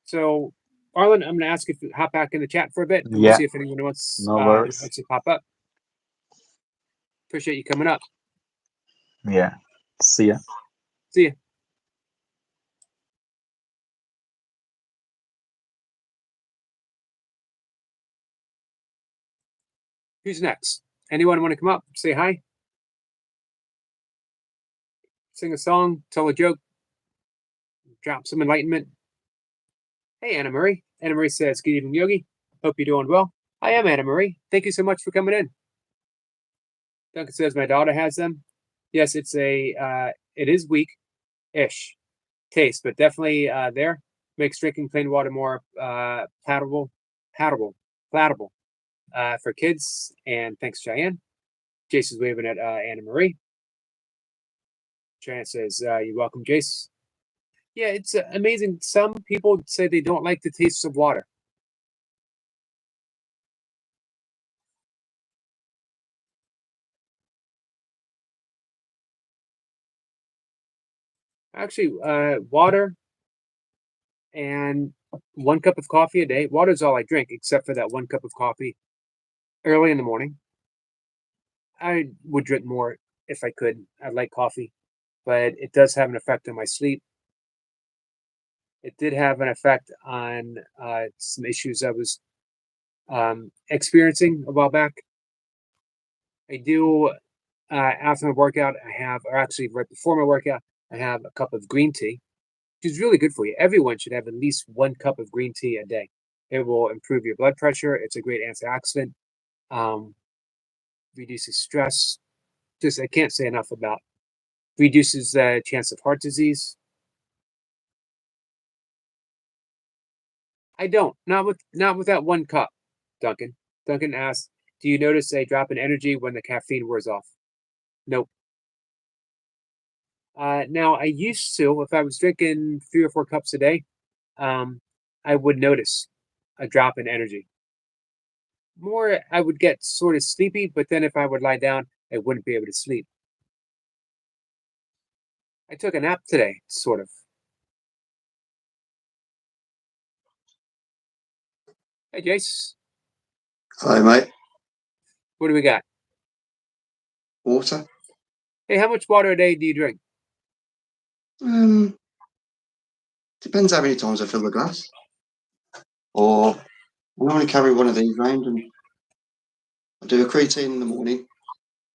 So, Marlon, I'm going to ask you to hop back in the chat for a bit. And Yeah. We'll see if anyone wants, No worries. wants to pop up. Appreciate you coming up. Yeah. See ya. See ya. Who's next? Anyone want to come up, say hi? Sing a song, tell a joke, drop some enlightenment. Hey, Anna Marie. Anna Marie says, good evening, Yogi. Hope you're doing well. I am Anna Marie. Thank you so much for coming in. Duncan says, my daughter has them. Yes, it is weak-ish taste, but definitely there. Makes drinking plain water more palatable for kids. And thanks, Cheyenne. Jason's waving at Anna Marie. Cheyenne says, you're welcome, Jace. Yeah, it's amazing. Some people say they don't like the taste of water. Actually, water and 1 cup of coffee a day. Water is all I drink, except for that 1 cup of coffee early in the morning. I would drink more if I could. I like coffee, but it does have an effect on my sleep. It did have an effect on some issues I was experiencing a while back. I do, after my workout, or actually right before my workout, I have a cup of green tea, which is really good for you. Everyone should have at least 1 cup of green tea a day. It will improve your blood pressure. It's a great antioxidant. Reduces stress. I can't say enough about. Reduces the chance of heart disease. I don't. Not with that 1 cup, Duncan. Duncan asks, do you notice a drop in energy when the caffeine wears off? Nope. Now I used to, if I was drinking 3 or 4 cups a day, I would notice a drop in energy. More, I would get sort of sleepy, but then if I would lie down, I wouldn't be able to sleep. I took a nap today, sort of. Hey, Jace, Hi, mate. what do we got? Water. Hey, how much water a day do you drink? Depends how many times I fill the glass. Or I normally carry one of these round and I do a creatine in the morning.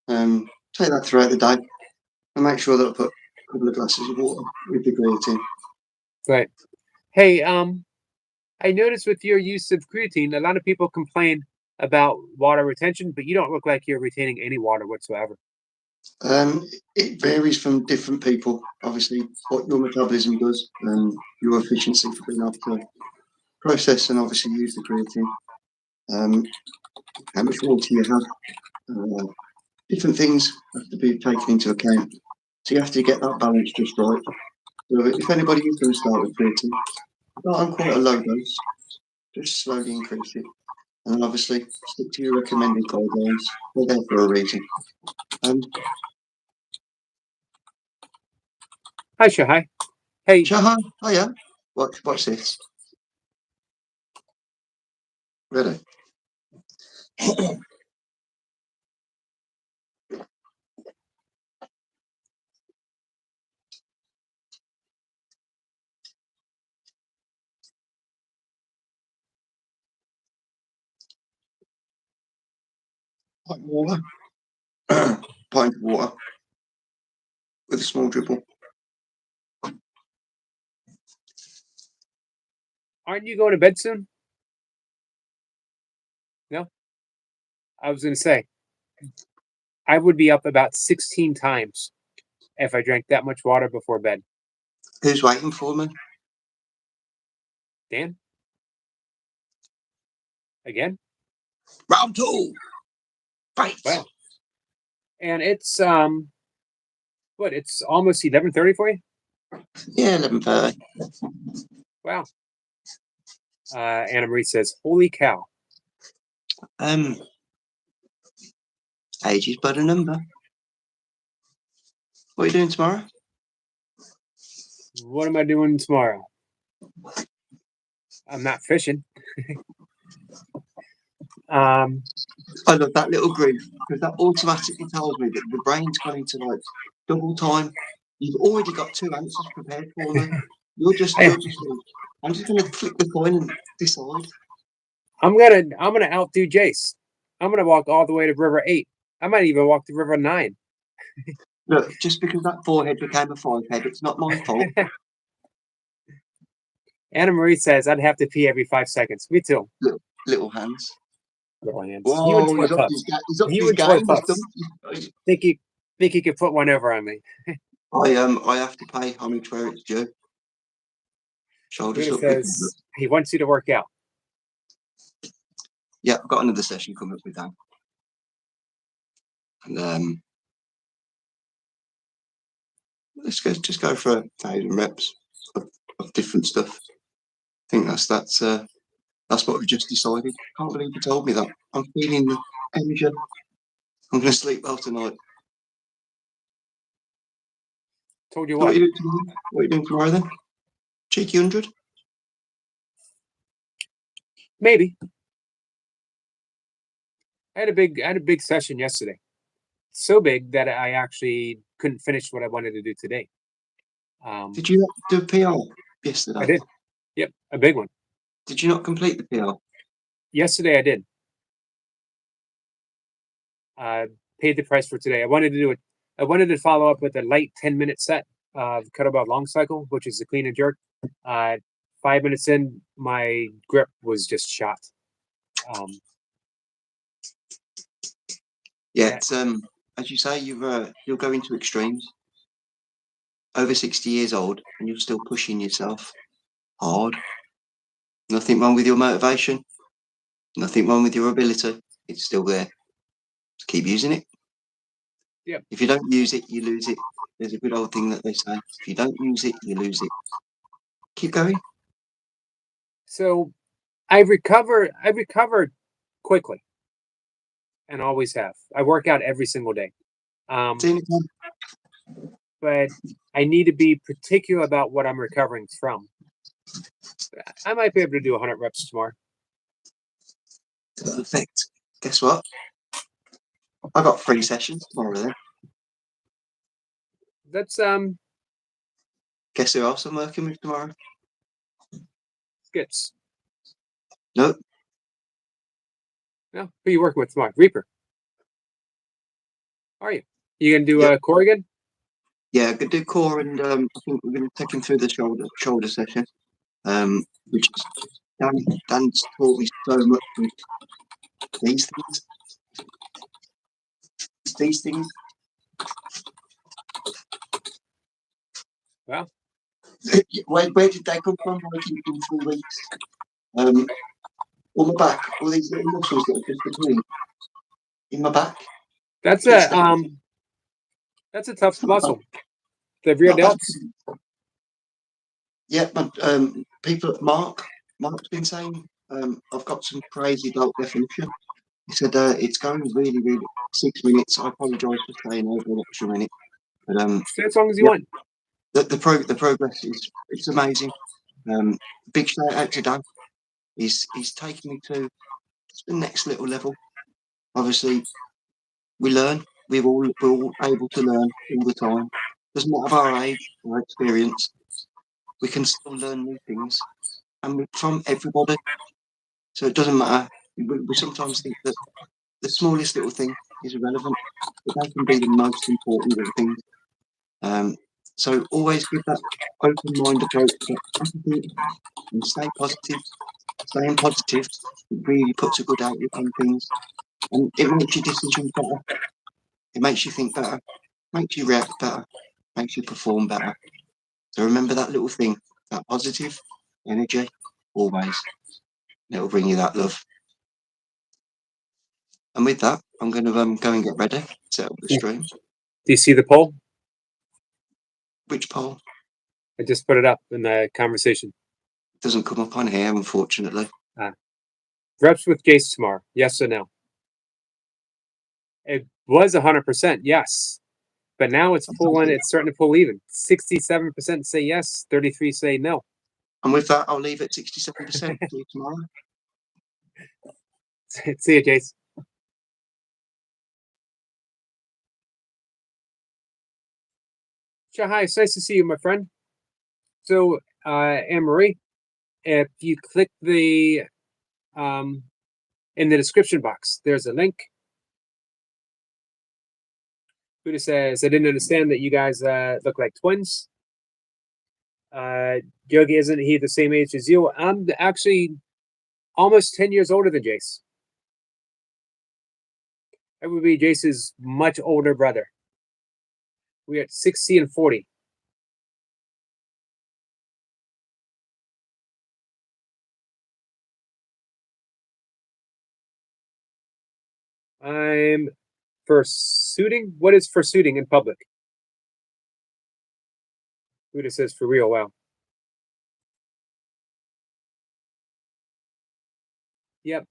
Take that throughout the day and make sure that I put a couple of glasses of water with the creatine. Right. Hey, I noticed with your use of creatine, a lot of people complain about water retention, but you don't look like you're retaining any water whatsoever. It varies from different people. Obviously, what your metabolism does and your efficiency for being able to process and obviously use the creatine. How much water you have. Different things have to be taken into account. So you have to get that balance just right. So if anybody is going to start with creatine, start on quite a low dose, just slowly increase it. And then obviously stick to your recommended guidelines. They're there for a reason. Hi, Shahai. Hey, Shahan, oh yeah, watch this. Ready? Pint of water. Pint of water with a small dribble. aren't you going to bed soon? No? I was going to say, I would be up about 16 times if I drank that much water before bed. Who's waiting for me? Dan? Again? Round two. Fight. Well, And it's what? It's almost 11:30 for you. Yeah, 11:30. Wow. Anna Marie says, "Holy cow!" Age is but a number. What are you doing tomorrow? What am I doing tomorrow? I'm not fishing. I love that little group because that automatically tells me that the brain's gone into like double time. You've already got two answers prepared for me. You're just like, I'm just going to flip the coin and decide. I'm gonna outdo Jace. I'm gonna walk all the way to River 8. I might even walk to River 9. Look, just because that 4-head became a 5-head, it's not my fault. Anna Marie says I'd have to pee every 5 seconds. Me too. Little hands. Little hands. Whoa, You and he's Toy up Pups. he's up You his and Toy game. Pups. Think you could put one over on me? I have to pay homage where it's due. Shoulders Luna up. Big says he wants you to work out. Yeah, I've got another session coming up with that. And let's just go for 1,000 reps of different stuff. I think that's what we've just decided. Can't believe you told me that. I'm feeling the energy. I'm going to sleep well tonight. Told you So what? what are you doing tomorrow then? Cheeky 100? Maybe. I had a big session yesterday. So big that I actually couldn't finish what I wanted to do today. Did you do a PR yesterday? I did. Yep, a big one. Did you not complete the PR? Yesterday I did. Paid the price for today. I wanted to follow up with a light 10-minute set of kettlebell long cycle, which is the clean and jerk. 5 minutes in, my grip was just shot. Yeah, it's as you say, you'll go into extremes. Over 60 years old, and you're still pushing yourself hard. Nothing wrong with your motivation. Nothing wrong with your ability. It's still there. Just keep using it. Yep. If you don't use it, you lose it. There's a good old thing that they say. If you don't use it, you lose it. Keep going. So I've recovered quickly and always have. I work out every single day. But I need to be particular about what I'm recovering from. I might be able to do 100 reps tomorrow. Perfect. Guess what? I got 3 sessions tomorrow then. That's Guess who else I'm working with tomorrow? Skits. Nope. No, who are you working with tomorrow? Reaper. Are you? You gonna do core again? Yeah, I could do core, and I think we're going to take him through the shoulder session, which Dan's taught me so much with these things. Wow. Where did they come from? Working in 3 weeks. On my back, all these little muscles that are just between in my back. That's a tough muscle. The rear delts. Yeah, but people at Mark's been saying I've got some crazy delt definition. He said it's going really, really 6 minutes. I apologise for staying over an extra minute, but Stay as long as you want. The progress it's amazing. Big shout out to Dan. He's taken me to the next little level. Obviously, we learn. We're all able to learn all the time. Doesn't matter our age or experience. We can still learn new things, and from everybody. So it doesn't matter. We sometimes think that the smallest little thing is irrelevant, but they can be the most important little things. So always give that open mind approach and stay positive. Staying positive really puts a good outlook on things, and it makes your decisions better. It makes you think better, makes you react better, makes you perform better. So remember that little thing, that positive energy, always. It'll bring you that love. And with that, I'm going to go and get ready, set up the stream. Do you see the poll? Which poll? I just put it up in the conversation. Doesn't come up on here, unfortunately. Reps with Jace tomorrow, yes or no? It was 100% yes, but now it's pulling. It's starting to pull even. 67% say yes, 33 say no. And with that, I'll leave it 67%. See you tomorrow. See you, Jace. Sure, hi, it's nice to see you, my friend. So, Anne-Marie, if you click the in the description box, there's a link. Buddha says, I didn't understand that you guys look like twins. Yogi, isn't he the same age as you? I'm actually almost 10 years older than Jace. That would be Jace's much older brother. We're at 60 and 40. I'm fursuiting. What is fursuiting in public? Buddha says for real. Wow. Yep.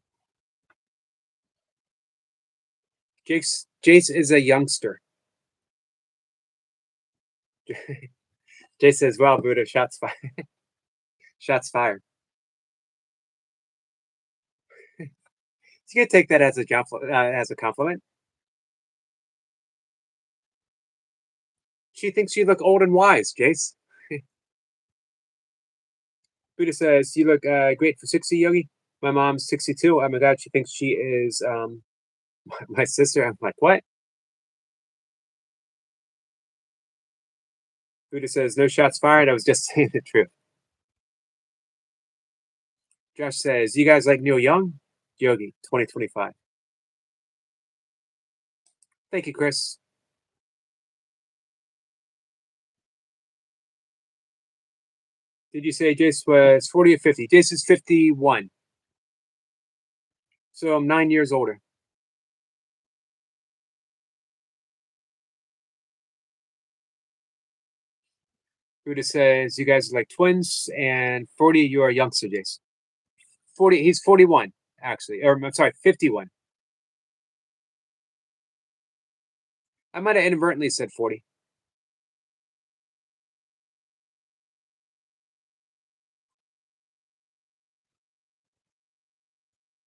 Jace is a youngster. Jace says, "Wow, Buddha, shots fired." Shots fired. You can take that as a compliment. She thinks you look old and wise, Jace. Buddha says, "You look great for 60, Yogi." My mom's 62. Oh my God, she thinks she is my sister. I'm like, what? Buddha says, no shots fired. I was just saying the truth. Josh says, you guys like Neil Young? Yogi, 2025. Thank you, Chris. Did you say Jace was 40 or 50? Jace is 51. So I'm 9 years older. Buddha says, you guys are like twins, and 40, you are a youngster, Jace. 40, he's 41, actually. Or I'm sorry, 51. I might have inadvertently said 40.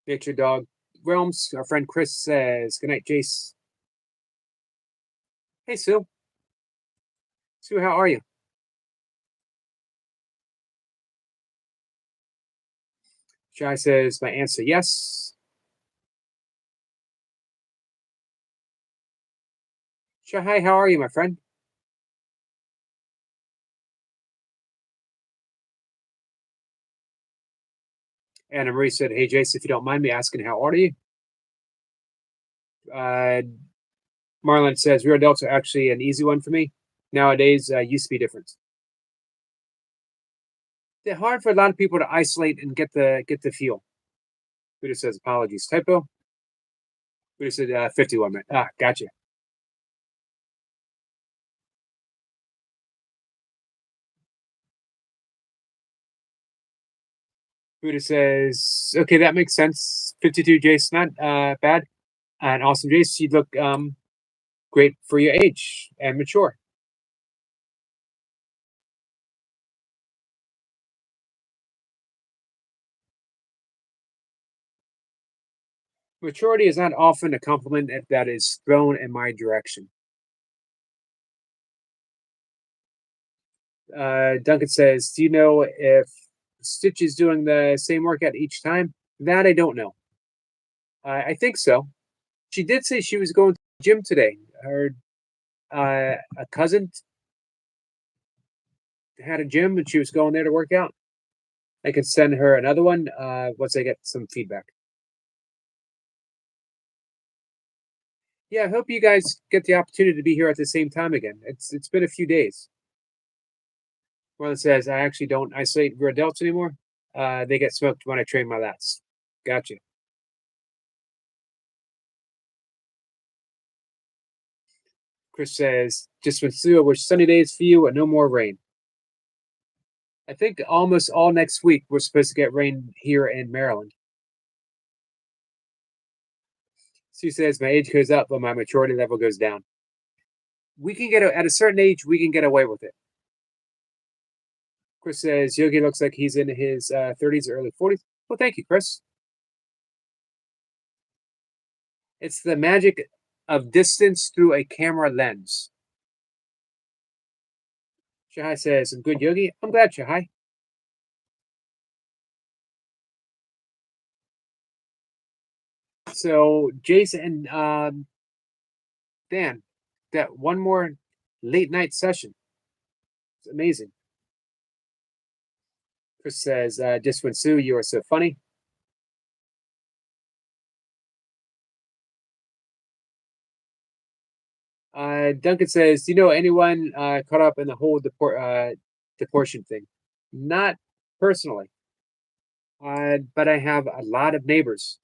Nature Dog Realms, our friend Chris says, good night, Jace. Hey, Sue. Sue, how are you? Shai says, my answer, yes. Shai, how are you, my friend? Anna Marie said, hey, Jace, if you don't mind me asking, how old are you? Marlon says, real adults are actually an easy one for me. Nowadays, used to be different. They're hard for a lot of people to isolate and get the feel. Buddha says, apologies. Typo. Buddha said, 51 minutes. Ah, gotcha. Buddha says, okay, that makes sense. 52, Jace, not bad. And awesome, Jace, you look great for your age and mature. Maturity is not often a compliment that is thrown in my direction. Duncan says, do you know if Stitch is doing the same workout each time? That I don't know. I think so. She did say she was going to the gym today. Her a cousin had a gym and she was going there to work out. I can send her another one once I get some feedback. Yeah, I hope you guys get the opportunity to be here at the same time again. It's been a few days. Marlon says, I actually don't isolate real adults anymore. They get smoked when I train my lats. Gotcha. Chris says, just when Sue, I wish sunny days for you and no more rain. I think almost all next week we're supposed to get rain here in Maryland. Sue says, my age goes up, but my maturity level goes down. We can get, at a certain age, we can get away with it. Chris says, Yogi looks like he's in his 30s or early 40s. Well, thank you, Chris. It's the magic of distance through a camera lens. Shahai says, I'm good, Yogi. I'm glad, Shahai. So, Jason and Dan, that one more late night session. It's amazing. Chris says, just when Sue, you are so funny. Duncan says, do you know anyone caught up in the whole deportation thing? Not personally, but I have a lot of neighbors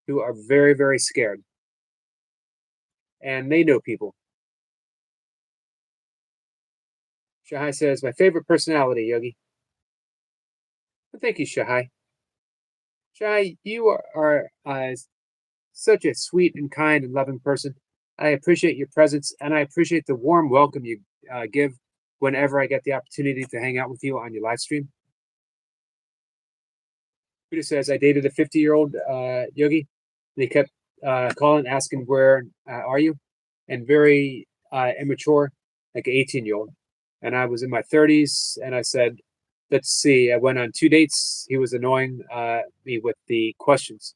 who are very, very scared. And they know people. Shahai says, my favorite personality, Yogi. Well, thank you, Shahai. Shahai, you are such a sweet and kind and loving person. I appreciate your presence, and I appreciate the warm welcome you give whenever I get the opportunity to hang out with you on your live stream. Peter says, I dated a 50-year-old Yogi. They kept calling, asking, where are you? And very immature, like an 18-year-old. And I was in my 30s, and I said, let's see. I went on 2 dates. He was annoying me with the questions.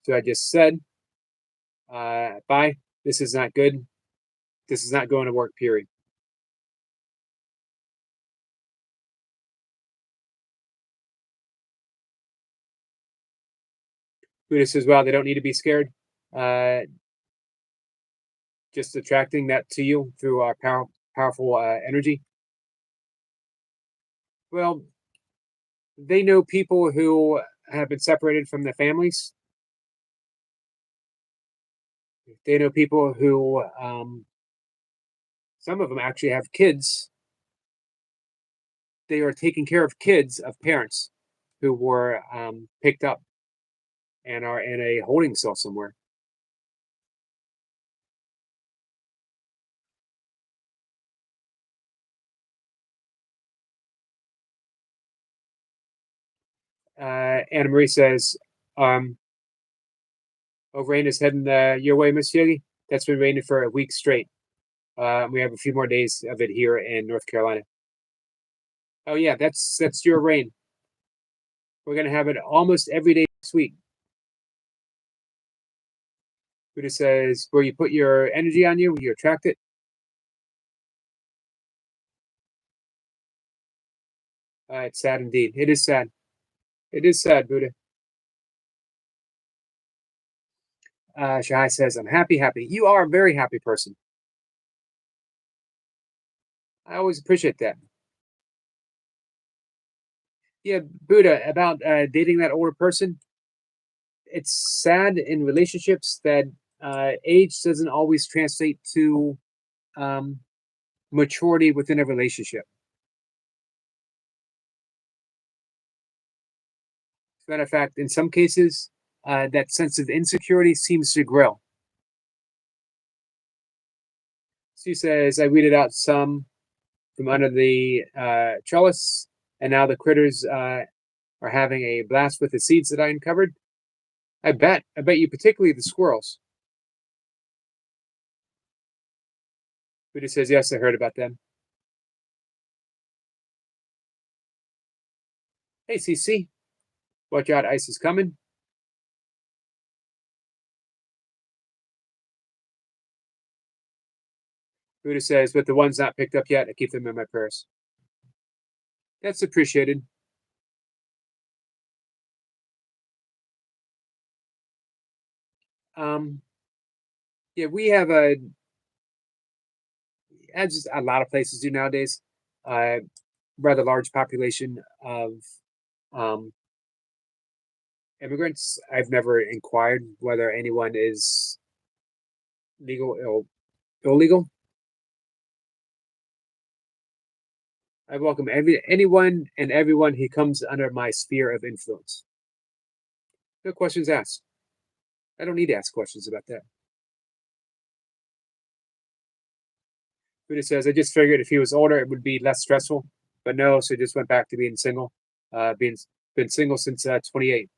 So I just said, bye. This is not good. This is not going to work, period. Buddha says, well, they don't need to be scared. Just attracting that to you through our powerful energy. Well, they know people who have been separated from their families. They know people who, some of them actually have kids. They are taking care of kids of parents who were picked up and are in a holding cell somewhere. Anna Marie says, oh, rain is heading your way, Miss Yogi. That's been raining for a week straight. We have a few more days of it here in North Carolina. Oh yeah, that's your rain. We're gonna have it almost every day this week. Buddha says, where you put your energy on you, you attract it. It's sad indeed. It is sad. It is sad, Buddha. Shahai says, I'm happy. You are a very happy person. I always appreciate that. Yeah, Buddha, about dating that older person. It's sad in relationships that age doesn't always translate to maturity within a relationship. As a matter of fact, in some cases, that sense of insecurity seems to grow. Sue says, I weeded out some from under the trellis, and now the critters are having a blast with the seeds that I uncovered. I bet you, particularly the squirrels. Buddha says, yes, I heard about them. Hey, CC, watch out, ice is coming. Buddha says, but the ones not picked up yet, I keep them in my prayers. That's appreciated. Yeah, we have as a lot of places do nowadays, rather large population of immigrants. I've never inquired whether anyone is legal or illegal. I welcome anyone and everyone who comes under my sphere of influence. No questions asked. I don't need to ask questions about that. Buddha says, I just figured if he was older, it would be less stressful, but no, so just went back to being single. Been single since 28.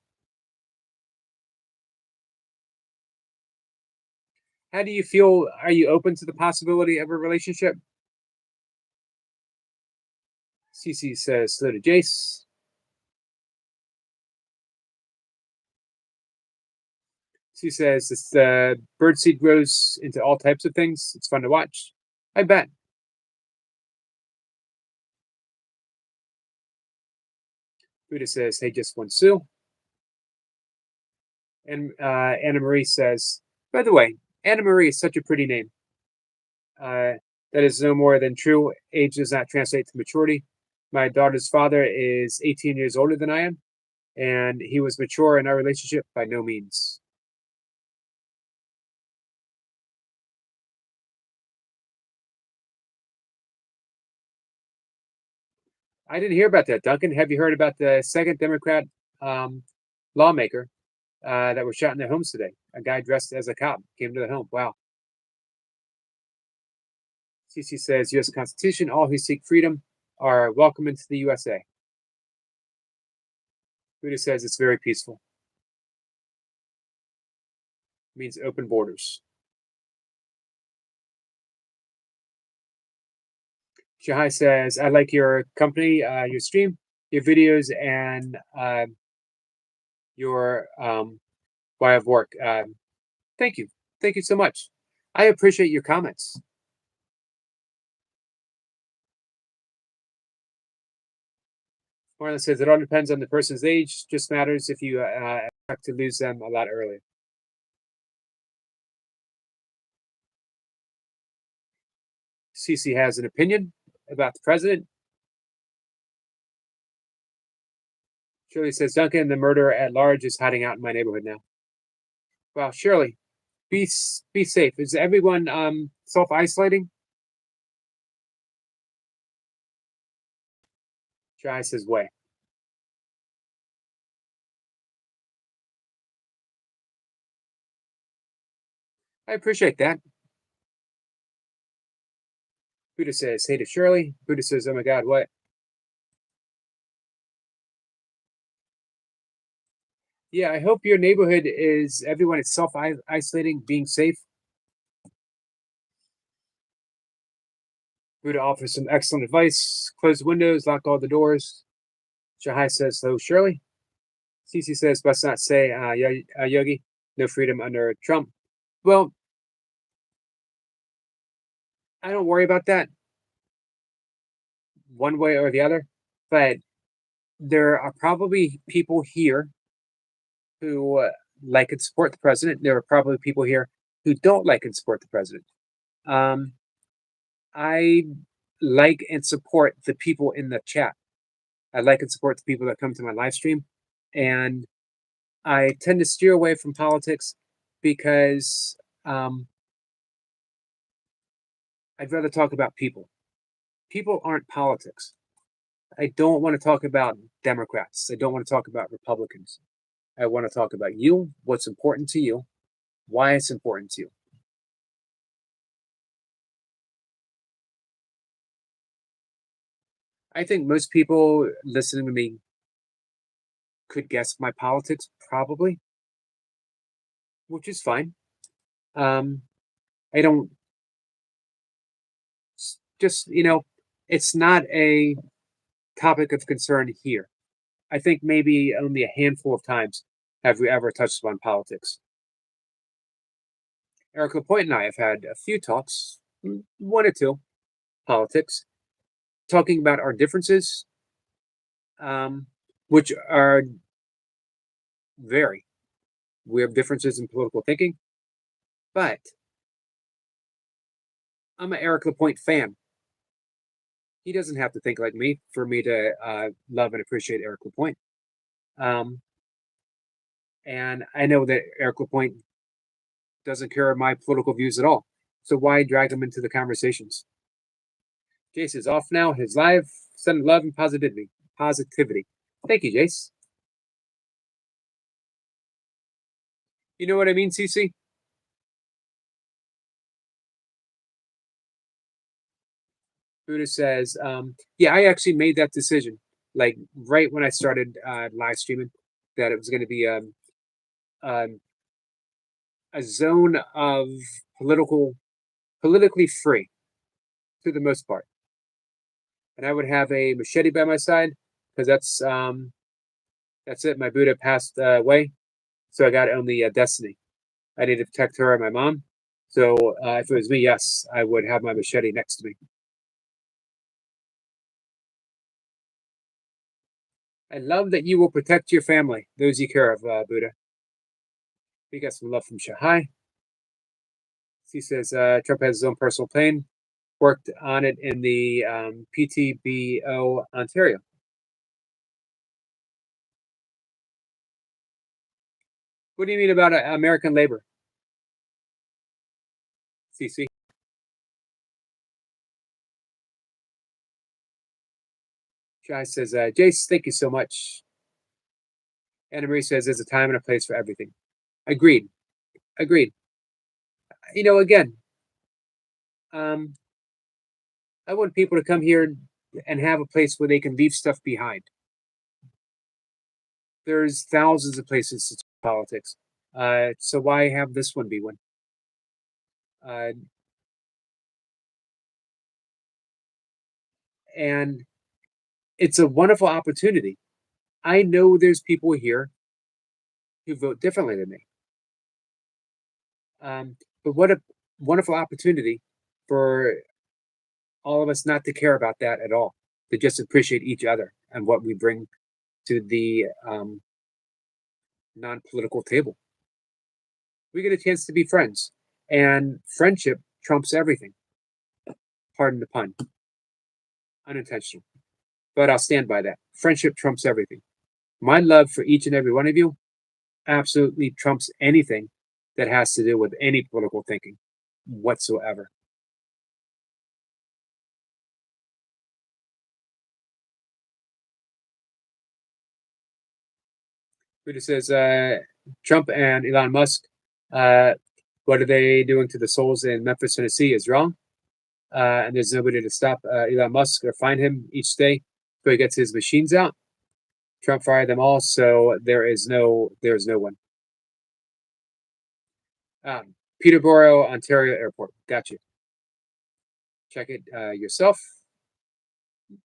How do you feel? Are you open to the possibility of a relationship? CC says, so to Jace. She says, this birdseed grows into all types of things. It's fun to watch. I bet. Buddha says, hey, just one Sue. And Anna Marie says, by the way, Anna Marie is such a pretty name. That is no more than true. Age does not translate to maturity. My daughter's father is 18 years older than I am, and he was mature in our relationship by no means. I didn't hear about that, Duncan. Have you heard about the second Democrat lawmaker that was shot in their homes today? A guy dressed as a cop came to the home. Wow. CC says, U.S. Constitution, all who seek freedom are welcome into the USA. Buddha says it's very peaceful. It means open borders. Shahai says, I like your company, your stream, your videos, and your way of work. Thank you. Thank you so much. I appreciate your comments. Marlon says, it all depends on the person's age. Just matters if you expect to lose them a lot earlier. CC has an opinion about the president. Shirley says, Duncan, the murderer at large is hiding out in my neighborhood now. Well, Shirley, be safe. Is everyone self-isolating? Jai says, way. I appreciate that. Buddha says, hey to Shirley. Buddha says, oh my God, what? Yeah, I hope your neighborhood is, everyone is self-isolating, being safe. Buddha offers some excellent advice. Close the windows, lock all the doors. Shahai says, hello, Shirley. CC says, must not say, Yogi, no freedom under Trump. Well, I don't worry about that one way or the other, but there are probably people here who like and support the president. There are probably people here who don't like and support the president. I like and support the people in the chat. I like and support the people that come to my live stream. And I tend to steer away from politics because I'd rather talk about people. People aren't politics. I don't want to talk about Democrats. I don't want to talk about Republicans. I want to talk about you, what's important to you, why it's important to you. I think most people listening to me could guess my politics, probably, which is fine. I don't just, it's not a topic of concern here. I think maybe only a handful of times have we ever touched upon politics. Eric LaPointe and I have had a few talks, one or two, politics, talking about our differences, which are vary. We have differences in political thinking, but I'm an Eric LaPointe fan. He doesn't have to think like me for me to love and appreciate Eric LaPointe. And I know that Eric LaPointe doesn't care my political views at all. So why drag him into the conversations? Jace is off now. His live Send love and positivity. Positivity. Thank you, Jace. You know what I mean, CC? Buddha says, yeah, I actually made that decision, like right when I started live streaming, that it was going to be um, a zone of politically free, to the most part, and I would have a machete by my side because that's it. My Buddha passed away, so I got only Destiny. I need to protect her and my mom. So if it was me, yes, I would have my machete next to me. I love that you will protect your family, those you care of, Buddha. We got some love from Shahai. He says Trump has his own personal plane, worked on it in the PTBO Ontario. What do you mean about American labor? CC. Shahai says, Jace, thank you so much. Anna Marie says there's a time and a place for everything. Agreed. Agreed. You know, again, I want people to come here and have a place where they can leave stuff behind. There's thousands of places to talk politics. So why have this one be one? And it's a wonderful opportunity. I know there's people here who vote differently than me. But what a wonderful opportunity for all of us not to care about that at all, to just appreciate each other and what we bring to the non-political table. We get a chance to be friends, and friendship trumps everything. Pardon the pun. Unintentional. But I'll stand by that. Friendship trumps everything. My love for each and every one of you absolutely trumps anything that has to do with any political thinking whatsoever. Buddha says Trump and Elon Musk, what are they doing to the souls in Memphis, Tennessee is wrong. And there's nobody to stop Elon Musk or find him each day so he gets his machines out. Trump fired them all, so there is no one. Peterborough, Ontario Airport. Gotcha. Check it yourself.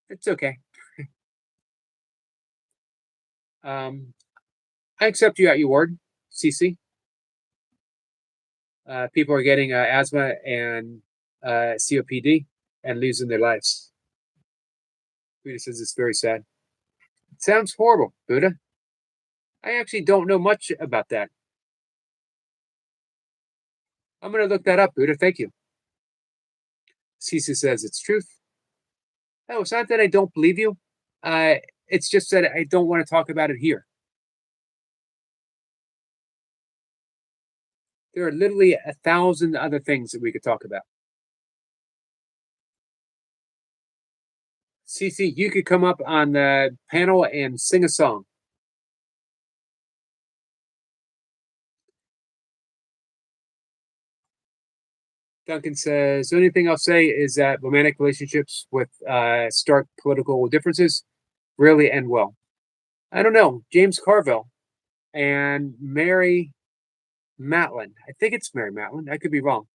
It's okay. I accept you at your word, CC. People are getting asthma and COPD and losing their lives. Buddha says it's very sad. It sounds horrible, Buddha. I actually don't know much about that. I'm going to look that up, Buddha. Thank you. CC says it's truth. Oh, it's not that I don't believe you. It's just that I don't want to talk about it here. There are literally 1,000 other things that we could talk about. CC, you could come up on the panel and sing a song. Duncan says, the only thing I'll say is that romantic relationships with stark political differences rarely end well. I don't know. James Carville and Mary Matlin. I think it's Mary Matlin. I could be wrong.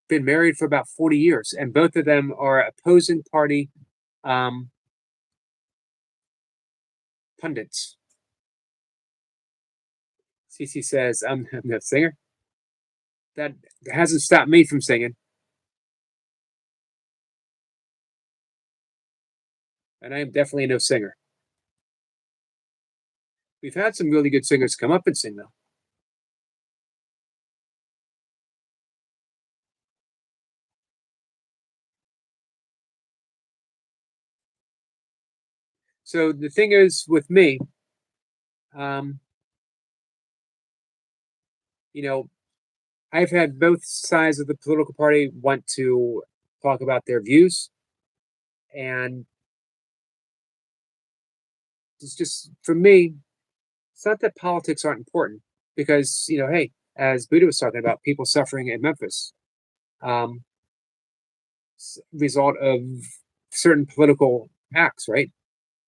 Been married for about 40 years, and both of them are opposing party pundits. CC says, I'm no singer. That hasn't stopped me from singing. And I am definitely no singer. We've had some really good singers come up and sing, though. So the thing is with me, you know, I've had both sides of the political party want to talk about their views, And it's just, for me, it's not that politics aren't important, because, hey, as Buddha was talking about, people suffering in Memphis, um, result of certain political acts, right?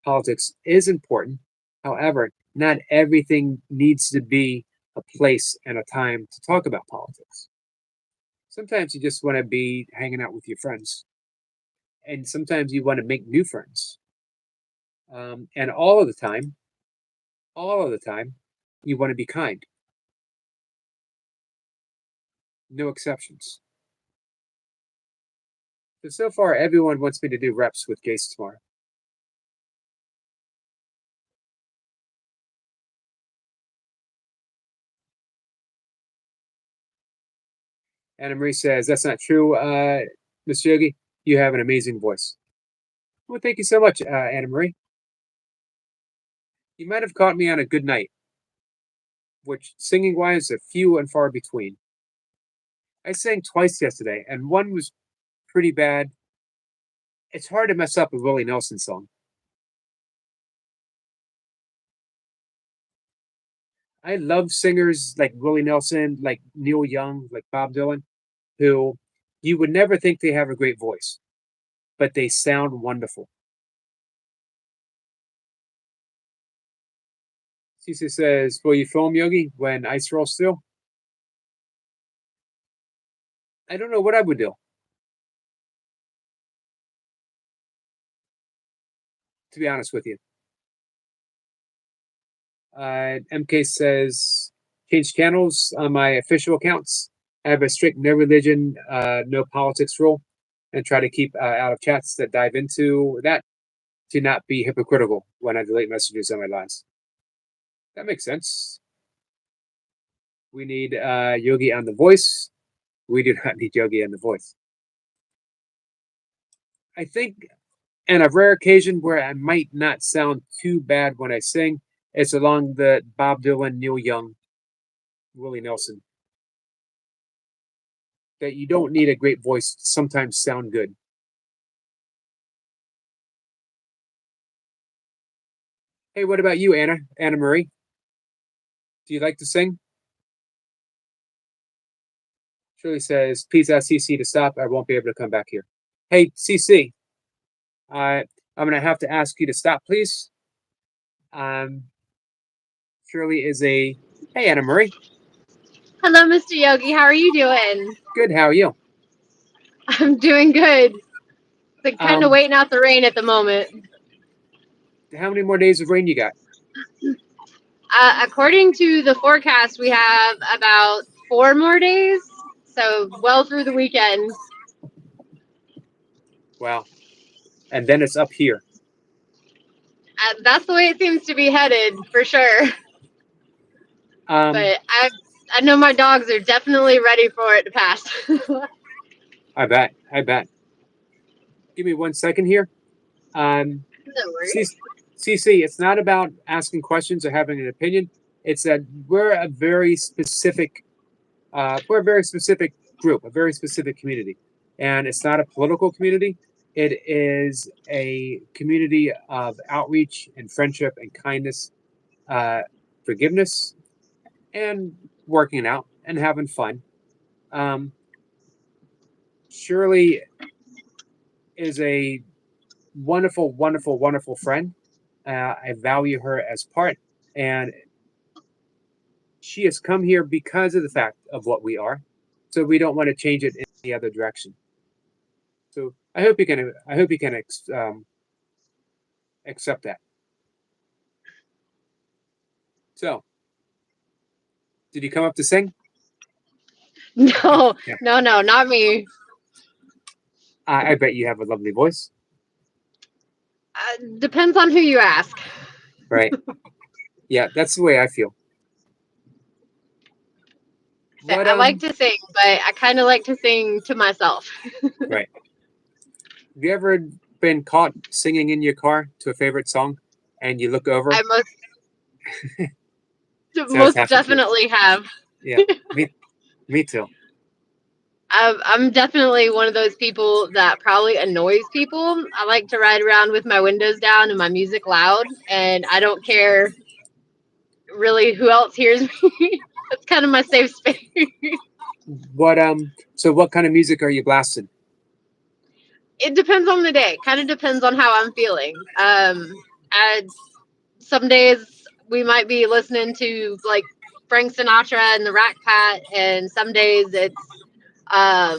Politics is important. However, not everything needs to be a place and a time to talk about politics. Sometimes you just want to be hanging out with your friends, and sometimes you want to make new friends. And all of the time, you want to be kind. No exceptions. So far, everyone wants me to do reps with Gase tomorrow. Anna Marie says, that's not true, Miss Yogi. You have an amazing voice. Well, thank you so much, Anna Marie. You might have caught me on a good night, which singing-wise are few and far between. I sang twice yesterday, and one was pretty bad. It's hard to mess up a Willie Nelson song. I love singers like Willie Nelson, like Neil Young, like Bob Dylan, who you would never think they have a great voice, but they sound wonderful. Cece says, will you film Yogi when ice rolls through? I don't know what I would do. To be honest with you. MK says, change channels on my official accounts. I have a strict no religion, no politics rule, and try to keep out of chats that dive into that, to not be hypocritical when I delete messages on my lines. That makes sense. We need Yogi on The Voice. We do not need Yogi on The Voice. I think, on a rare occasion where I might not sound too bad when I sing, it's along the Bob Dylan, Neil Young, Willie Nelson. That you don't need a great voice to sometimes sound good. Hey, what about you, Anna Marie? Do you like to sing? Shirley says, please ask CC to stop. I won't be able to come back here. Hey, CC, I'm going to have to ask you to stop, please. Shirley is hey, Anna Marie. Hello, Mr. Yogi. How are you doing? Good. How are you? I'm doing good. Like kind of waiting out the rain at the moment. How many more days of rain you got? According to the forecast, we have about 4 more days. So well through the weekend. Wow. And then it's up here. That's the way it seems to be headed, for sure. But I know my dogs are definitely ready for it to pass. I bet. Give me 1 second here. No worries. CC, it's not about asking questions or having an opinion. It's that we're a very specific group, a very specific community. And it's not a political community. It is a community of outreach and friendship and kindness, forgiveness, and working out and having fun. Shirley is a wonderful, wonderful, wonderful friend. I value her as part, and she has come here because of the fact of what we are. So we don't want to change it in the other direction. So I hope you can accept that. So, did you come up to sing? No, yeah. No, not me. I bet you have a lovely voice. Depends on who you ask. Right. Yeah, that's the way I feel. But, I like to sing, but I kind of like to sing to myself. Right. Have you ever been caught singing in your car to a favorite song and you look over? I most definitely have. Yeah, me too. I'm definitely one of those people that probably annoys people. I like to ride around with my windows down and my music loud, and I don't care really who else hears me. That's kind of my safe space. What so what kind of music are you blasting? It depends on the day. Kind of depends on how I'm feeling. Some days we might be listening to like Frank Sinatra and the Rat Pack, and some days it's a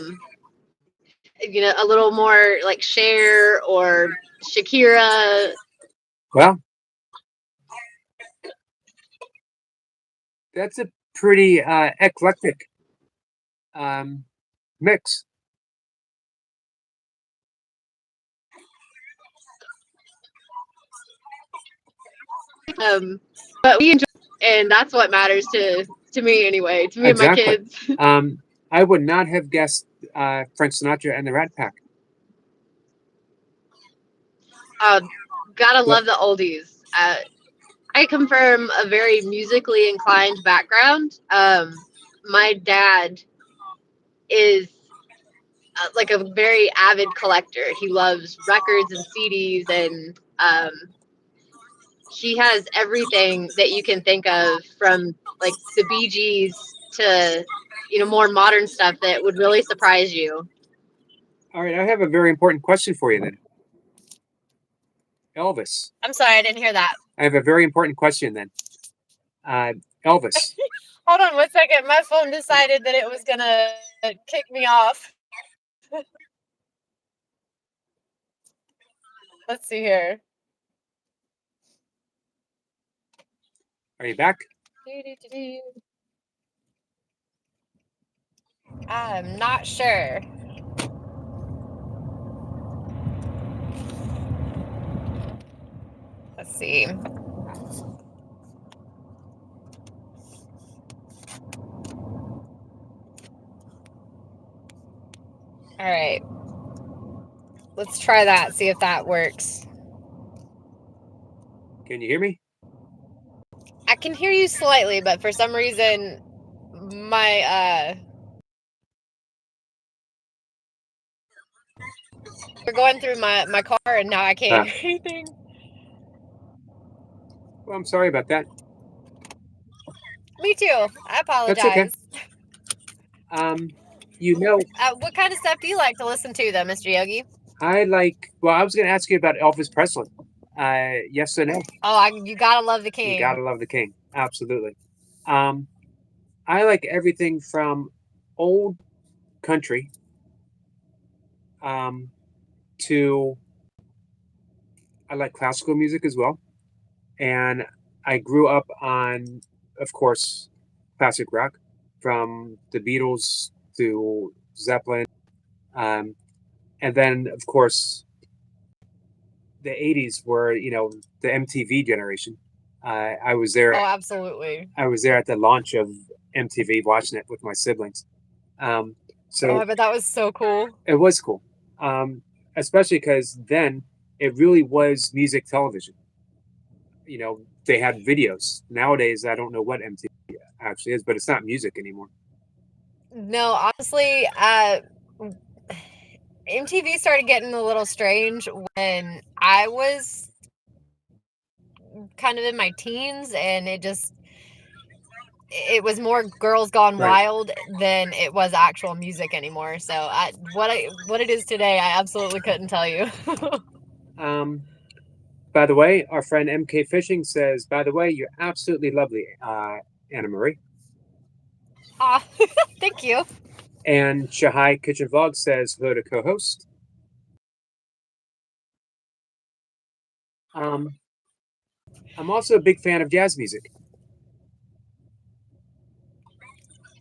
little more like Cher or Shakira. Well, that's a pretty eclectic mix. But we enjoy, and that's what matters to me anyway. To me Exactly. and my kids. I would not have guessed Frank Sinatra and the Rat Pack. Gotta love the oldies. I come from a very musically inclined background. My dad is like a very avid collector. He loves records and CDs, and he has everything that you can think of, from like the Bee Gees to more modern stuff that would really surprise you. All right, I have a very important question for you then. Elvis. I'm sorry, I didn't hear that. I have a very important question then. Elvis. Hold on 1 second. My phone decided that it was gonna kick me off. Let's see here. Are you back? I'm not sure. Let's see. All right. Let's try that, see if that works. Can you hear me? I can hear you slightly, but for some reason, my we're going through my car, and now I can't hear anything. Well, I'm sorry about that. Me too. I apologize. That's okay. What kind of stuff do you like to listen to, though, Mr. Yogi? I was going to ask you about Elvis Presley. Yes or no? Oh, you gotta love the king. You gotta love the king. Absolutely. I like everything from old country to I like classical music as well. And I grew up on, of course, classic rock, from the Beatles to Zeppelin. And then, of course, the 80s were, the MTV generation. I was there. Oh, absolutely. I was there at the launch of MTV, watching it with my siblings. I bet that was so cool. It was cool, especially because then it really was music television. They had videos. Nowadays, I don't know what MTV actually is, but it's not music anymore. No, honestly, MTV started getting a little strange when I was kind of in my teens, and it was more Girls Gone Wild than it was actual music anymore. So what it is today, I absolutely couldn't tell you. By the way, our friend MK Fishing says, by the way, you're absolutely lovely, Anna Marie. Thank you. And Shahai Kitchen Vlog says, hello to co-host. I'm also a big fan of jazz music.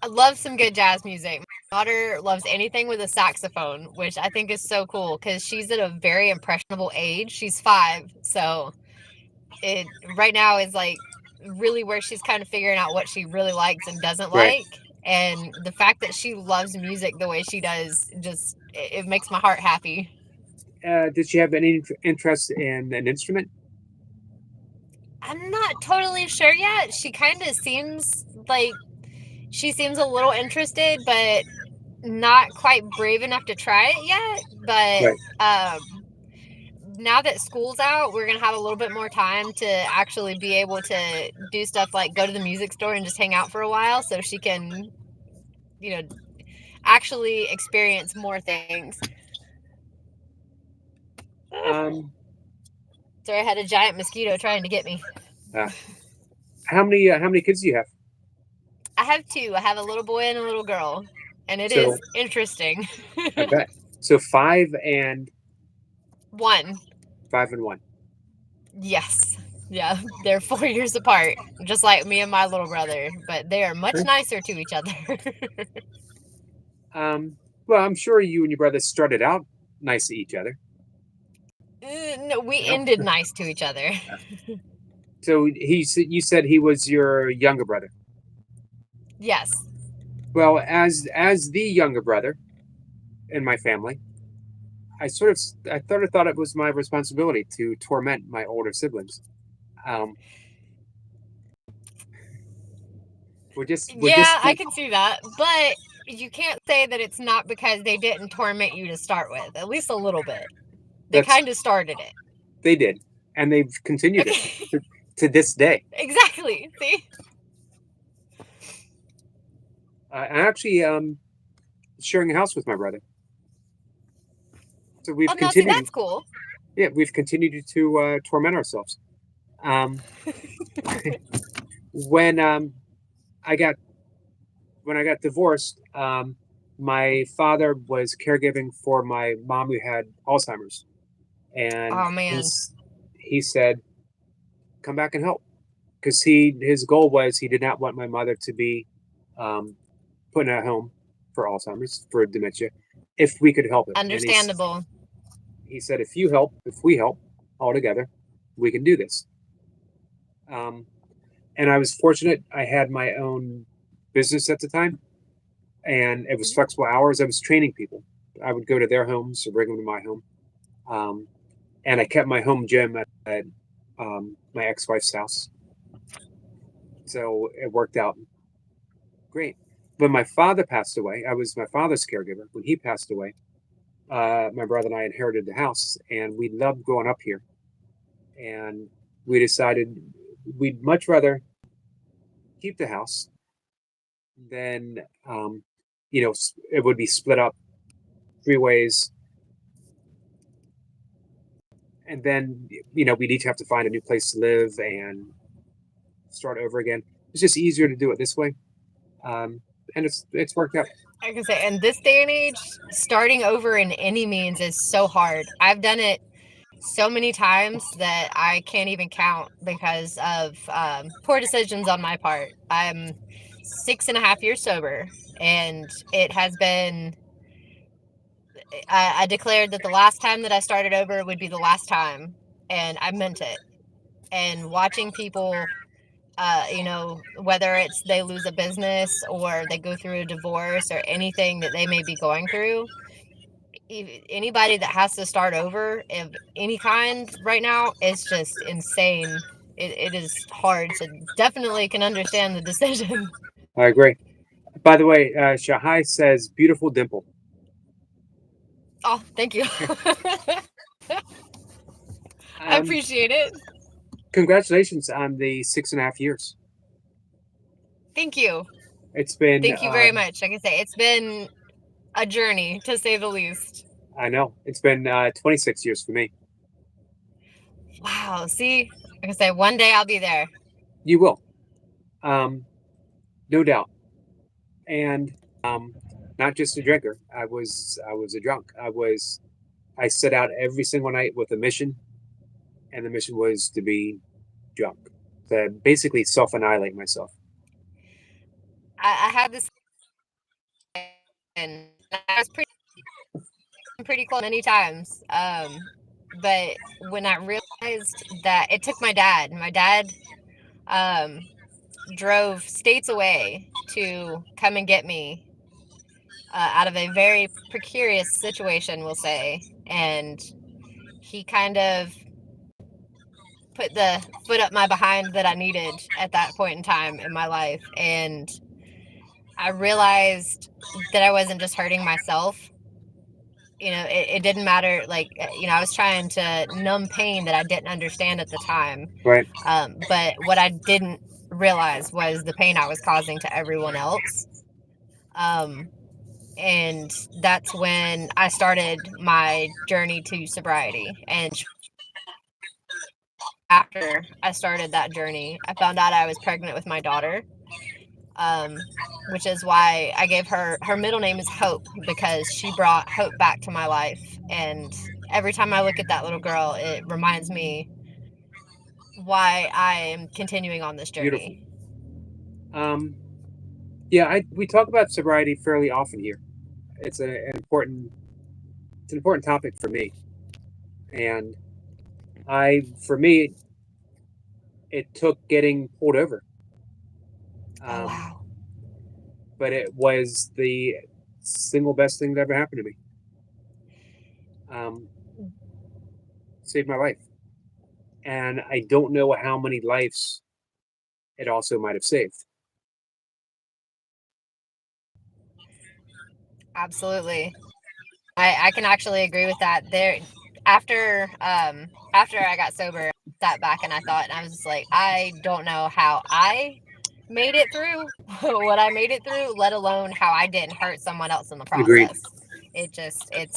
I love some good jazz music. My daughter loves anything with a saxophone, which I think is so cool because she's at a very impressionable age. She's 5, so it right now is like really where she's kind of figuring out what she really likes and doesn't like. And the fact that she loves music the way she does, just it makes my heart happy. Did she have any interest in an instrument? I'm not totally sure yet. She kind of seems like she seems a little interested, but not quite brave enough to try it yet, but now that school's out, we're gonna have a little bit more time to actually be able to do stuff like go to the music store and just hang out for a while, so she can, actually experience more things. Um, Sorry, I had a giant mosquito trying to get me. how many kids do you have? I have two. I have a little boy and a little girl, and it So- is interesting. I bet. So 5 and 1. 5 and 1. Yes. Yeah, they're 4 years apart, just like me and my little brother, but they are much Okay. nicer to each other. Well, I'm sure you and your brother started out nice to each other. No, we No. ended nice to each other. So you said he was your younger brother. Yes. Well, as the younger brother in my family, I sort of thought it was my responsibility to torment my older siblings. I can see that, but you can't say that it's not because they didn't torment you to start with. At least a little bit. They That's- kind of started it. They did, and they've continued it to this day. Exactly. See? I'm actually sharing a house with my brother, so we've Oh, no, see, continued. that's cool. Yeah, we've continued to torment ourselves. When I got divorced, my father was caregiving for my mom who had Alzheimer's, and Oh, man. he said, "Come back and help," because his goal was he did not want my mother to be put in a home for Alzheimer's, for dementia, if we could help it. And Understandable. he said, if we help all together, we can do this. And I was fortunate. I had my own business at the time, and it was flexible hours. I was training people. I would go to their homes or bring them to my home. And I kept my home gym at my ex-wife's house. So it worked out great. When my father passed away, I was my father's caregiver. When he passed away, my brother and I inherited the house, and we loved growing up here. And we decided we'd much rather keep the house than, it would be split up 3 ways. And then, we'd each have to find a new place to live and start over again. It's just easier to do it this way. And it's worked out. I can say, in this day and age, starting over in any means is so hard. I've done it so many times that I can't even count because of poor decisions on my part. I'm 6.5 years sober, and it has been. I declared that the last time that I started over would be the last time, and I meant it. And watching people, whether it's they lose a business or they go through a divorce or anything that they may be going through, anybody that has to start over of any kind right now is just insane. It is hard, so definitely can understand the decision. I agree. By the way, Shahai says, beautiful dimple. Oh, thank you. I appreciate it. Congratulations on the 6.5 years. Thank you. It's been. Thank you very much. Like I say, it's been a journey, to say the least. I know. It's been 26 years for me. Wow. See, like I say, one day I'll be there. You will. No doubt. And not just a drinker. I was a drunk. I set out every single night with a mission, and the mission was to be drunk, to basically self-annihilate myself. I had this, and I was pretty close many times. But when I realized that it took my dad drove states away to come and get me out of a very precarious situation, we'll say, and he kind of put the foot up my behind that I needed at that point in time in my life. And I realized that I wasn't just hurting myself. You know, it didn't matter. Like, I was trying to numb pain that I didn't understand at the time. Right. But what I didn't realize was the pain I was causing to everyone else. And that's when I started my journey to sobriety. And after I started that journey, I found out I was pregnant with my daughter, which is why I gave her middle name is Hope, because she brought hope back to my life. And every time I look at that little girl, it reminds me why I am continuing on this journey. Beautiful. Yeah, we talk about sobriety fairly often here. It's an important topic for me, and for me, it took getting pulled over. Oh, wow. But it was the single best thing that ever happened to me. Saved my life, and I don't know how many lives it also might have saved. Absolutely. I can actually agree with that. There, after I got sober, I sat back and I thought, and I was just like, I don't know how I made it through what I made it through, let alone how I didn't hurt someone else in the process. Agreed.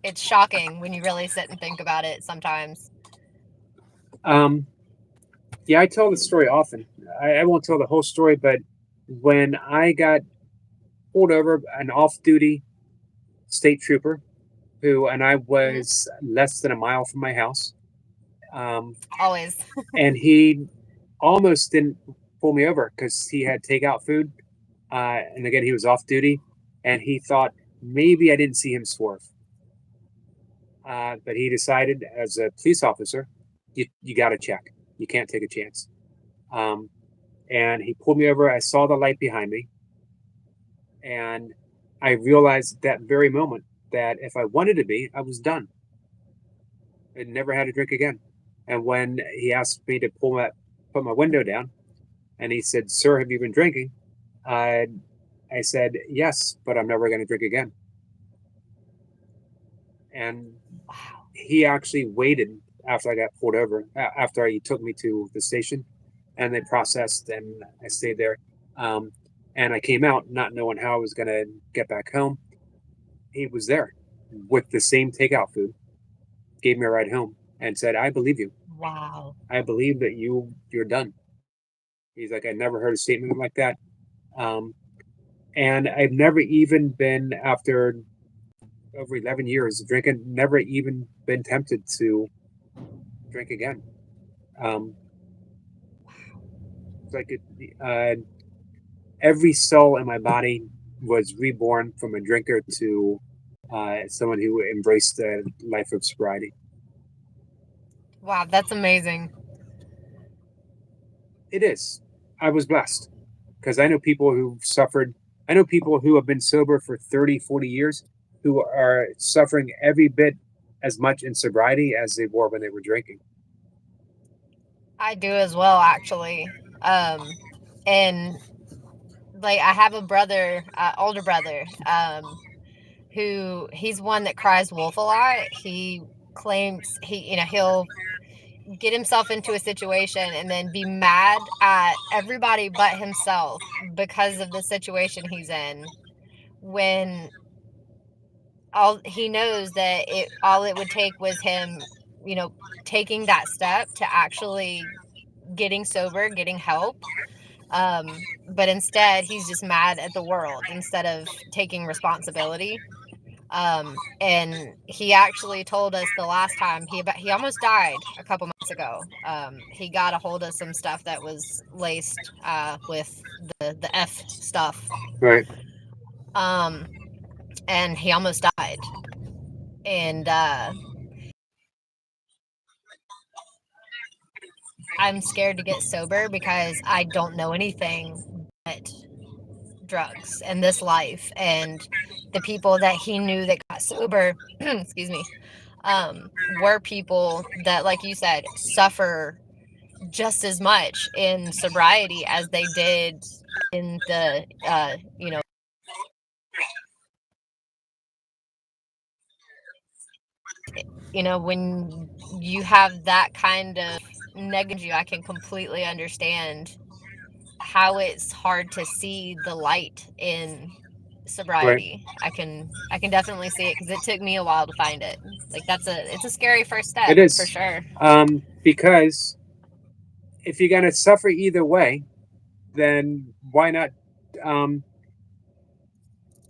It's shocking when you really sit and think about it sometimes. Yeah, I tell the story often. I won't tell the whole story, but when I got pulled over, an off-duty state trooper, and I was less than a mile from my house. Always. And he almost didn't pull me over because he had takeout food. And again, he was off duty, and he thought maybe I didn't see him swerve. But he decided, as a police officer, you got to check. You can't take a chance. And he pulled me over. I saw the light behind me, and I realized at that very moment that if I wanted to be, I was done. I never had to drink again. And when he asked me to put my window down, and he said, "Sir, have you been drinking?" I said, "Yes, but I'm never going to drink again." And he actually waited after I got pulled over, after he took me to the station, and they processed, and I stayed there. And I came out not knowing how I was going to get back home. He was there with the same takeout food, gave me a ride home, and said, "I believe you. Wow. I believe that you're done." He's like, "I never heard a statement like that." And I've never even been, after over 11 years of drinking, never even been tempted to drink again. It's like every cell in my body was reborn from a drinker to someone who embraced the life of sobriety. Wow, that's amazing. It is. I was blessed because I know people who've suffered. I know people who have been sober for 30, 40 years who are suffering every bit as much in sobriety as they were when they were drinking. I do as well, actually. And like, I have a brother, older brother, who he's one that cries wolf a lot. He claims he'll get himself into a situation and then be mad at everybody but himself because of the situation he's in, when all he knows that all it would take was him, taking that step to actually getting sober, getting help. But instead he's just mad at the world instead of taking responsibility. And he actually told us the last time he almost died a couple months ago. He got a hold of some stuff that was laced with the F stuff. Right. And he almost died. And I'm scared to get sober because I don't know anything but drugs and this life, and the people that he knew that got sober excuse me, were people that, like you said, suffer just as much in sobriety as they did in the when you have that kind of negative, I can completely understand how it's hard to see the light in sobriety. I can definitely see it, because it took me a while to find it. Like, it's a scary first step. It is. For sure. Because if you're gonna suffer either way, then why not?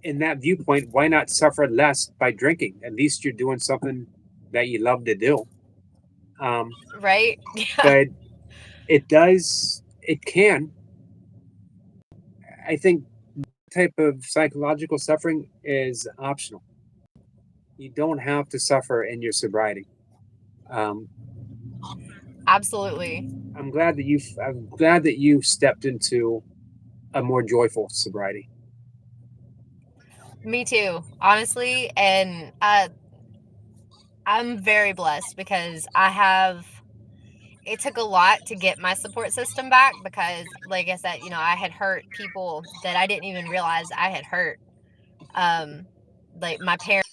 In that viewpoint, why not suffer less by drinking? At least you're doing something that you love to do. Right? But it can. I think type of psychological suffering is optional. You don't have to suffer in your sobriety. Absolutely. I'm glad that you stepped into a more joyful sobriety. Me too, honestly. And I'm very blessed, because it took a lot to get my support system back, because, like I said, I had hurt people that I didn't even realize I had hurt. Like my parents.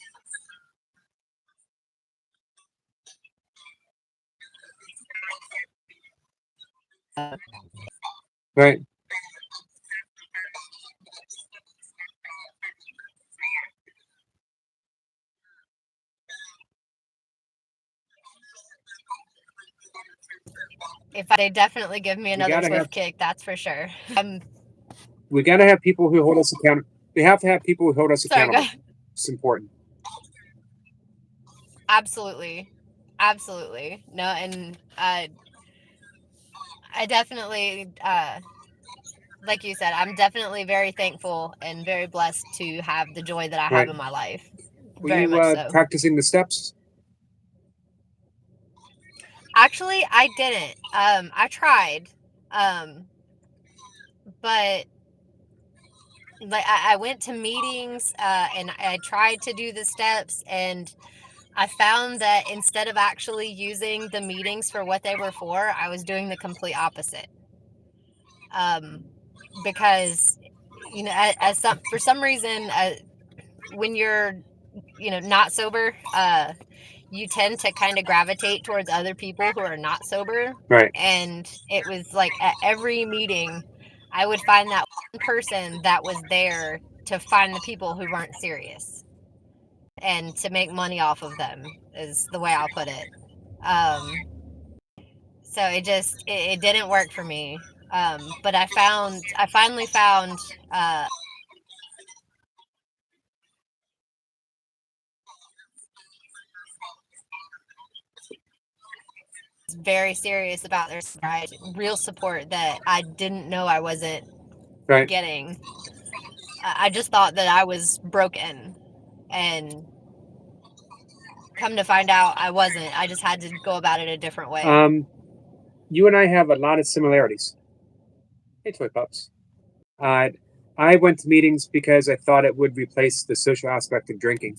Right. They definitely give me another swift kick, that's for sure. We got to have people who hold us accountable. We have to have people who hold us Sorry, go accountable. ahead. It's important. Absolutely. No, and I definitely, like you said, I'm definitely very thankful and very blessed to have the joy that I have in my life. Were Very you much so. practicing the steps? Actually, I didn't. I tried, but like I went to meetings, and I tried to do the steps, and I found that instead of actually using the meetings for what they were for, I was doing the complete opposite. Because for some reason, when you're not sober, you tend to kind of gravitate towards other people who are not sober. Right. And it was like at every meeting, I would find that one person that was there to find the people who weren't serious and to make money off of them, is the way I'll put it. So it didn't work for me. But I finally found very serious about their sobriety, real support that I didn't know I wasn't getting. I just thought that I was broken, and come to find out I wasn't. I just had to go about it a different way. You and I have a lot of similarities. Hey, Toy Pups. I went to meetings because I thought it would replace the social aspect of drinking.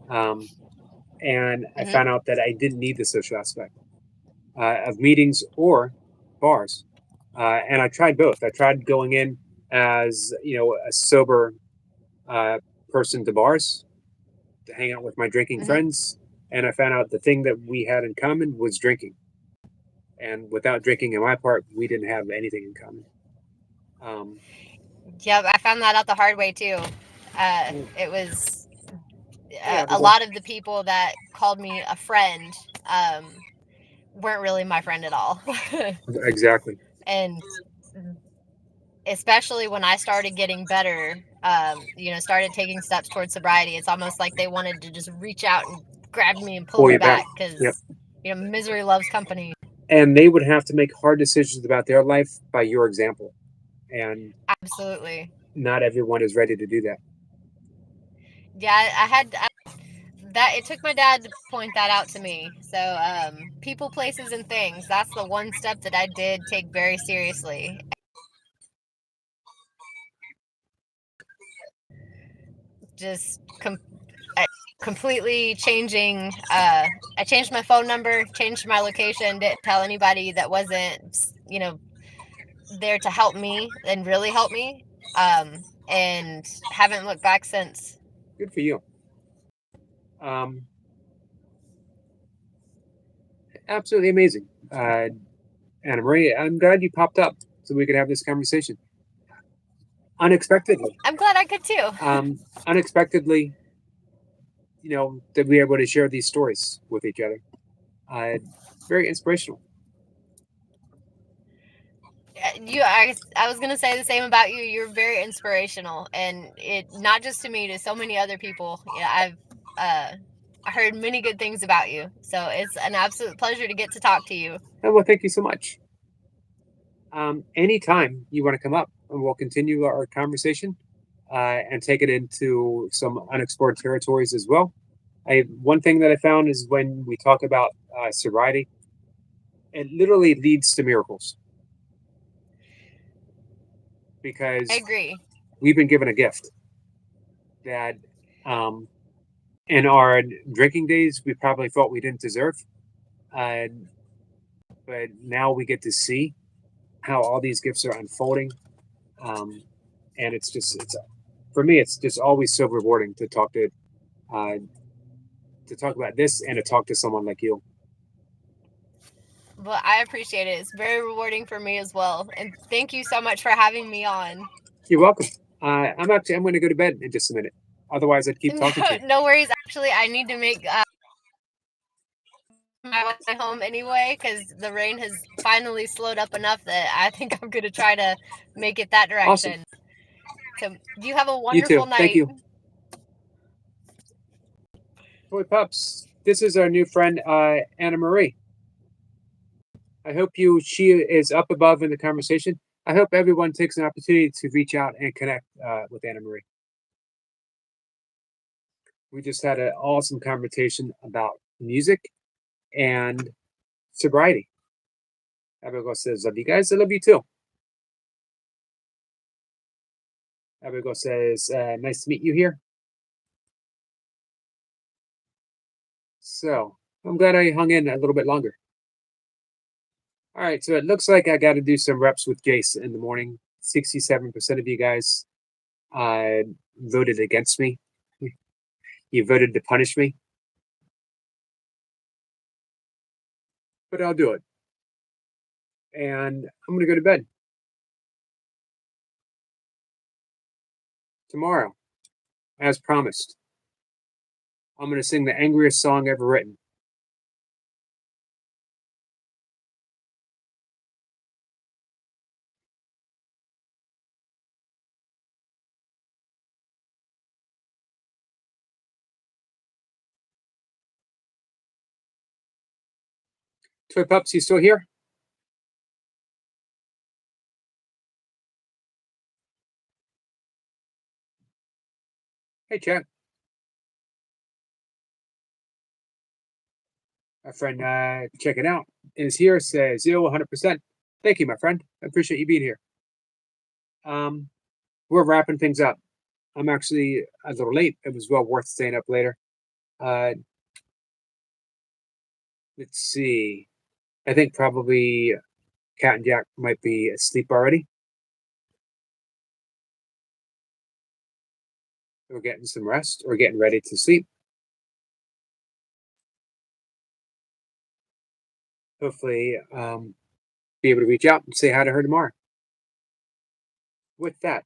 And I found out that I didn't need the social aspect of meetings or bars. And I tried both. I tried going in as, a sober person to bars, to hang out with my drinking friends. And I found out the thing that we had in common was drinking. And without drinking on my part, we didn't have anything in common. Yeah, I found that out the hard way too. It was a lot of the people that called me a friend weren't really my friend at all. Exactly. And especially when I started getting better, started taking steps towards sobriety, it's almost like they wanted to just reach out and grab me and pull me back, because misery loves company. And they would have to make hard decisions about their life by your example. And absolutely, not everyone is ready to do that. Yeah, it took my dad to point that out to me. So people, places, and things, that's the one step that I did take very seriously. Just completely changing. I changed my phone number, changed my location, didn't tell anybody that wasn't, there to help me and really help me. And haven't looked back since. Good for you. Absolutely amazing. Anna Marie, I'm glad you popped up so we could have this conversation. Unexpectedly. I'm glad I could too. Unexpectedly, that we were able to share these stories with each other. Very inspirational. I was gonna say the same about you. You're very inspirational, and it not just to me, to so many other people. Yeah, I've heard many good things about you, so it's an absolute pleasure to get to talk to you. Oh, well, thank you so much. Anytime you want to come up, and we'll continue our conversation and take it into some unexplored territories as well. One thing that I found is when we talk about sobriety, it literally leads to miracles. Because I agree. we've been given a gift that in our drinking days we probably thought we didn't deserve. But now we get to see how all these gifts are unfolding. And it's for me, it's just always so rewarding to talk about this and to talk to someone like you. Well, I appreciate it. It's very rewarding for me as well. And thank you so much for having me on. You're welcome. I'm going to go to bed in just a minute. Otherwise, I'd keep talking to you. No worries. Actually, I need to make my way home anyway because the rain has finally slowed up enough that I think I'm going to try to make it that direction. Awesome. So you have a wonderful night. Thank you. Toy Pups, this is our new friend, Anna Marie. I hope she is up above in the conversation. I hope everyone takes an opportunity to reach out and connect with Anna Marie. We just had an awesome conversation about music and sobriety. Abigail says, love you guys. I love you too. Abigail says, nice to meet you here. So I'm glad I hung in a little bit longer. All right, so it looks like I got to do some reps with Jace in the morning. 67% of you guys voted against me. You voted to punish me. But I'll do it. And I'm going to go to bed. Tomorrow, as promised, I'm going to sing the angriest song ever written. Toy Pups, you still here? Hey, chat. Our friend checking out is here, says 100%. Thank you, my friend. I appreciate you being here. We're wrapping things up. I'm actually a little late. It was well worth staying up later. Let's see. I think probably Cat and Jack might be asleep already. We're getting some rest or getting ready to sleep. Hopefully, be able to reach out and say hi to her tomorrow. With that,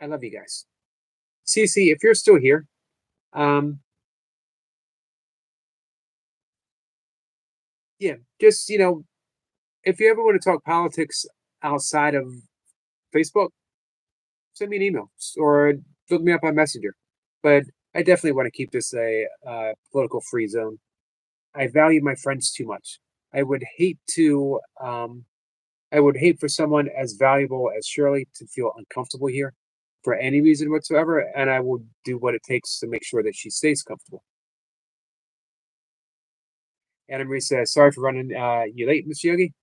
I love you guys. Cece, if you're still here, yeah, just, if you ever want to talk politics outside of Facebook, send me an email or look me up on Messenger. But I definitely want to keep this a political free zone. I value my friends too much. I would hate for someone as valuable as Shirley to feel uncomfortable here for any reason whatsoever, and I will do what it takes to make sure that she stays comfortable. Anna Marie says, sorry for running you late, Miss Yogi.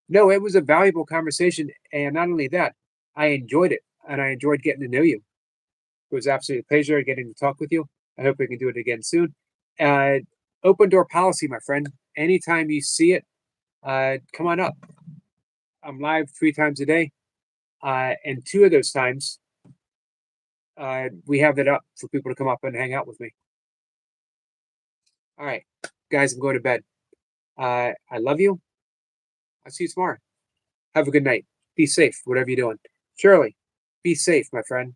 No, it was a valuable conversation, and not only that, I enjoyed it, and I enjoyed getting to know you. It was absolutely a pleasure getting to talk with you. I hope we can do it again soon. Open door policy, my friend. Anytime you see it, come on up. I'm live 3 times a day. And 2 of those times, we have it up for people to come up and hang out with me. All right, guys, I'm going to bed. I love you. I'll see you tomorrow. Have a good night. Be safe, whatever you're doing. Shirley, be safe, my friend.